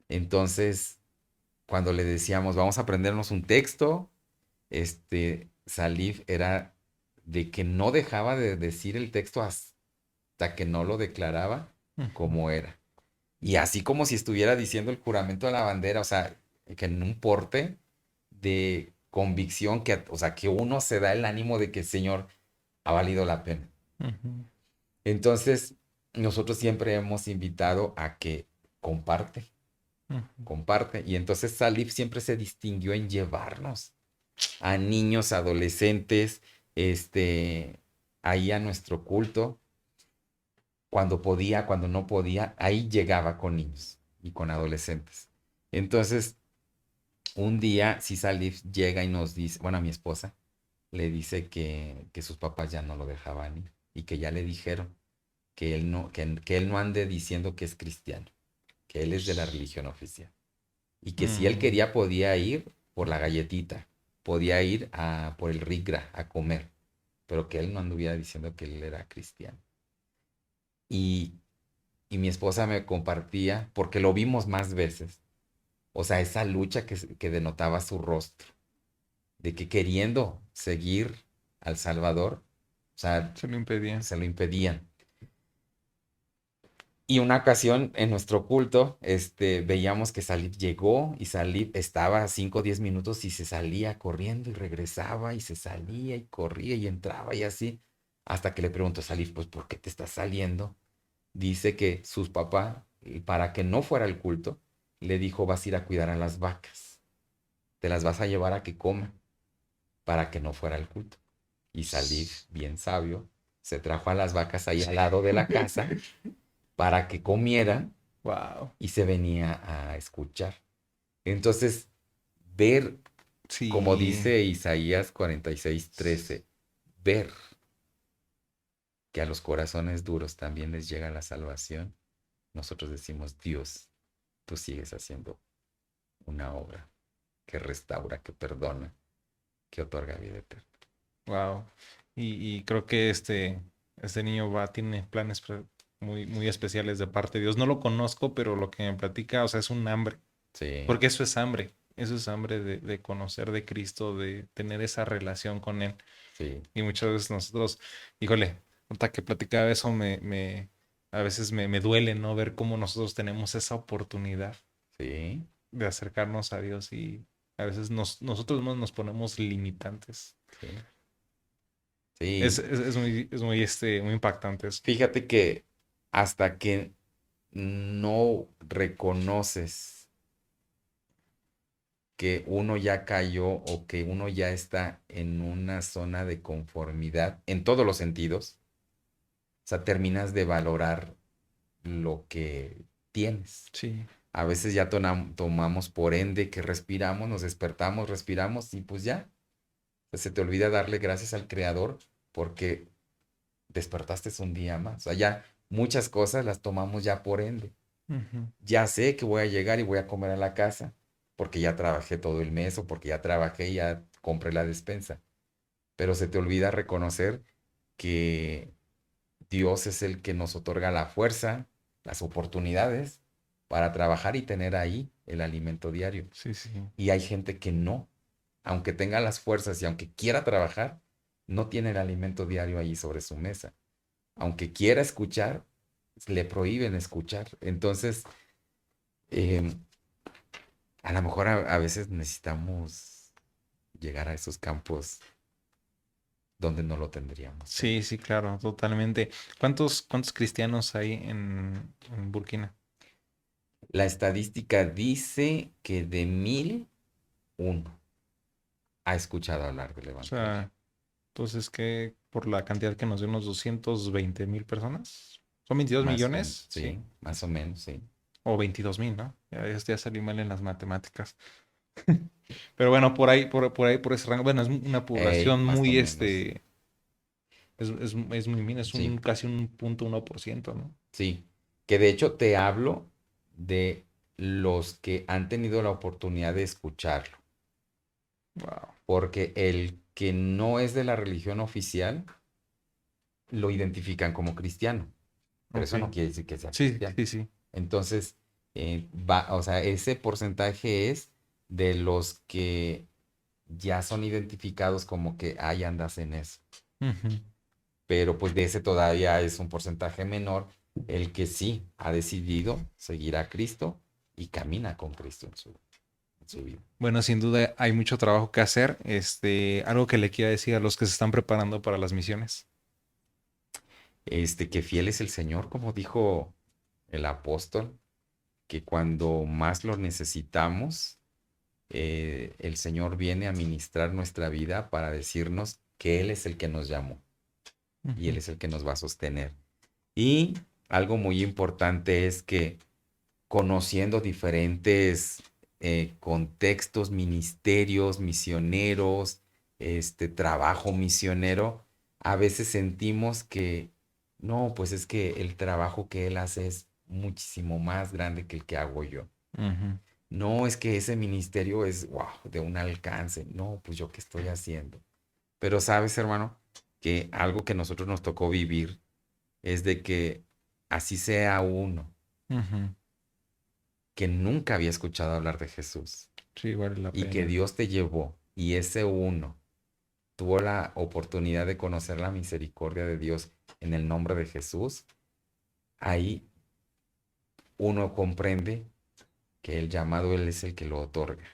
Entonces, cuando le decíamos, vamos a aprendernos un texto, Salif era de que no dejaba de decir el texto hasta que no lo declaraba Ujú. como era. Y así como si estuviera diciendo el juramento de la bandera, o sea, que en un porte de convicción que, o sea, que uno se da el ánimo de que, Señor, ha valido la pena. Ujú. Entonces, nosotros siempre hemos invitado a que comparte, Ujú. comparte. Y entonces Salif siempre se distinguió en llevarnos a niños, adolescentes, ahí a nuestro culto. Cuando podía, cuando no podía, ahí llegaba con niños y con adolescentes. Entonces, un día, si Salif llega y nos dice, bueno, a mi esposa, le dice que sus papás ya no lo dejaban ir y que ya le dijeron que él no ande diciendo que es cristiano, que él es de la religión oficial. Y que si él Mm. quería podía ir por la galletita, podía ir por el rigra a comer, pero que él no anduviera diciendo que él era cristiano. Y, y mi esposa me compartía, porque lo vimos más veces, o sea, esa lucha que denotaba su rostro, de que queriendo seguir al Salvador, o sea, Se lo impedía. se lo impedían. Y una ocasión en nuestro culto, veíamos que Salif llegó y Salif estaba 5 o 10 minutos y se salía corriendo y regresaba y se salía y corría y entraba y así. Hasta que le preguntó a Salif, pues, ¿por qué te estás saliendo? Dice que sus papás, para que no fuera al culto, le dijo, vas a ir a cuidar a las vacas. Te las vas a llevar a que coman para que no fuera al culto. Y Salif, bien sabio, se trajo a las vacas ahí al lado de la casa para que comieran Wow. y se venía a escuchar. Entonces, ver, como Sí. dice Isaías 46:13, ver que a los corazones duros también les llega la salvación, nosotros decimos, Dios, tú sigues haciendo una obra que restaura, que perdona, que otorga vida eterna. Wow. Y creo que este niño tiene planes muy, muy especiales de parte de Dios. No lo conozco, pero lo que me platica, o sea, es un hambre. Sí, Porque eso es hambre. Eso es hambre de conocer de Cristo, de tener esa relación con Él. sí, Y muchas veces nosotros, híjole, ahorita que platicaba eso, a veces me duele, ¿no? Ver cómo nosotros tenemos esa oportunidad sí, de acercarnos a Dios y a veces nosotros mismos nos ponemos limitantes. sí, Es, sí. es, es muy, es muy, muy impactante eso. Fíjate que hasta que no reconoces que uno ya cayó o que uno ya está en una zona de conformidad en todos los sentidos, o sea, terminas de valorar lo que tienes. Sí. A veces ya tomamos por ende que respiramos, nos despertamos, respiramos y pues ya, se te olvida darle gracias al Creador porque despertaste un día más. O sea, ya muchas cosas las tomamos ya por ende. Ujú. Ya sé que voy a llegar y voy a comer a la casa porque ya trabajé todo el mes o porque ya trabajé y ya compré la despensa. Pero se te olvida reconocer que Dios es el que nos otorga la fuerza, las oportunidades para trabajar y tener ahí el alimento diario. Sí, sí. Y hay gente que no, aunque tenga las fuerzas y aunque quiera trabajar, no tiene el alimento diario ahí sobre su mesa. Aunque quiera escuchar, le prohíben escuchar. Entonces, eh, a lo mejor a veces necesitamos llegar a esos campos donde no lo tendríamos. Sí, sí, claro, totalmente. ¿Cuántos cristianos hay en Burkina? La estadística dice que de 1,000, 1 ha escuchado hablar del O Evangelio. sea, entonces que por la cantidad que nos dio unos 220,000 personas. ¿Son 22 Más o menos, millones? Sí. sí, más o menos, sí. O 22,000, ¿no? Ya salí mal en las matemáticas. Pero bueno, por ese rango. Bueno, es una población Más o muy, menos, es muy mínima, es sí, casi un 0,1%, ¿no? sí. Que de hecho te hablo de los que han tenido la oportunidad de escucharlo. Wow. Porque el que no es de la religión oficial lo identifican como cristiano, pero Ok. eso no quiere decir que sea Sí, cristiano. sí, sí. Entonces, o sea, ese porcentaje es de los que ya son identificados como que ahí andas en eso. Ujú. Pero pues de ese todavía es un porcentaje menor el que sí ha decidido seguir a Cristo y camina con Cristo en su vida. Bueno, sin duda hay mucho trabajo que hacer. Algo que le quiera decir a los que se están preparando para las misiones. Que fiel es el Señor, como dijo el apóstol, que cuando más lo necesitamos, el Señor viene a ministrar nuestra vida para decirnos que Él es el que nos llamó y Él Ujú. es el que nos va a sostener. Y algo muy importante es que conociendo diferentes contextos, ministerios, misioneros, trabajo misionero, a veces sentimos que no, pues es que el trabajo que él hace es muchísimo más grande que el que hago yo. Ujú. No, es que ese ministerio es, wow, de un alcance. No, pues yo qué estoy haciendo. Pero sabes, hermano, que algo que nosotros nos tocó vivir es de que así sea uno Ujú. que nunca había escuchado hablar de Jesús Sí, vale la y que pena. Dios te llevó y ese uno tuvo la oportunidad de conocer la misericordia de Dios en el nombre de Jesús, ahí uno comprende que el llamado Él es el que lo otorga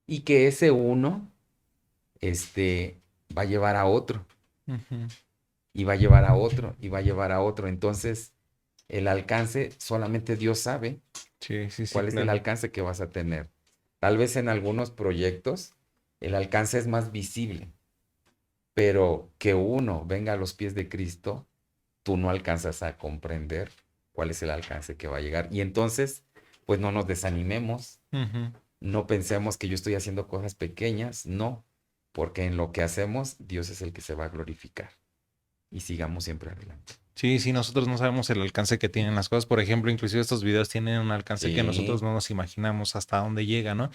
y que ese uno va a llevar a otro Ujú. y va a llevar a otro y va a llevar a otro. Entonces, el alcance solamente Dios sabe Sí, sí, sí, cuál es el claro. alcance que vas a tener. Tal vez en algunos proyectos el alcance es más visible, pero que uno venga a los pies de Cristo, tú no alcanzas a comprender cuál es el alcance que va a llegar. Y entonces, pues no nos desanimemos, Ujú. no pensemos que yo estoy haciendo cosas pequeñas, no, porque en lo que hacemos, Dios es el que se va a glorificar. Y sigamos siempre adelante. Sí, sí, nosotros no sabemos el alcance que tienen las cosas. Por ejemplo, inclusive estos videos tienen un alcance que nosotros Sí, no nos imaginamos hasta dónde llega, ¿no?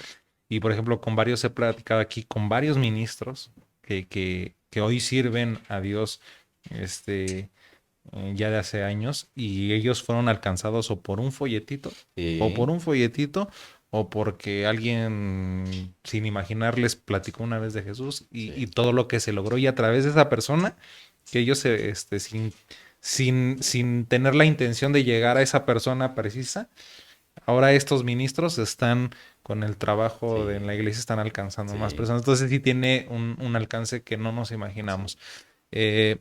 Y por ejemplo, con varios he platicado aquí, con varios ministros que hoy sirven a Dios, este, ya de hace años, y ellos fueron alcanzados o por un folletito, o por sí, un folletito, o porque alguien sin imaginar les platicó una vez de Jesús y sí, todo lo que se logró. Y a través de esa persona, que ellos sin tener la intención de llegar a esa persona precisa, ahora estos ministros están con el trabajo en la sí, iglesia, están alcanzando más sí, personas. Entonces sí tiene un alcance que no nos sí. imaginamos. Eh,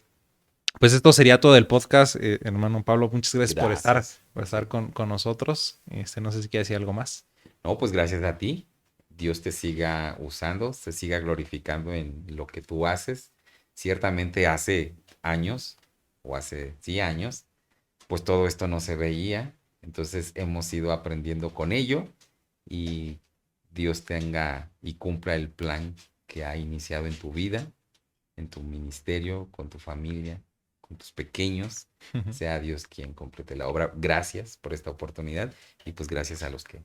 pues esto sería todo el podcast, hermano Pablo. Muchas gracias Gracias. por estar Sí. con nosotros. No sé si quiere decir algo más. No, pues gracias a ti. Dios te siga usando, se siga glorificando en lo que tú haces. Ciertamente hace años, o hace sí años, pues todo esto no se veía. Entonces hemos ido aprendiendo con ello y Dios tenga y cumpla el plan que ha iniciado en tu vida, en tu ministerio, con tu familia. con tus pequeños, sea Dios quien complete la obra. Gracias por esta oportunidad y pues gracias a los que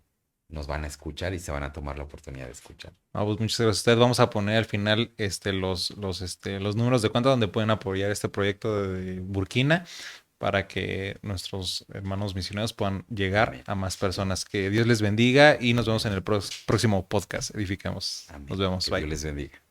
nos van a escuchar y se van a tomar la oportunidad de escuchar. Ah, pues muchas gracias a usted. Vamos a poner al final los números de cuenta donde pueden apoyar este proyecto de Burkina para que nuestros hermanos misioneros puedan llegar Amén. a más personas. Que Dios les bendiga y nos vemos en el próximo podcast. Edificamos. Amén. Nos vemos. Que Dios Bye. les bendiga.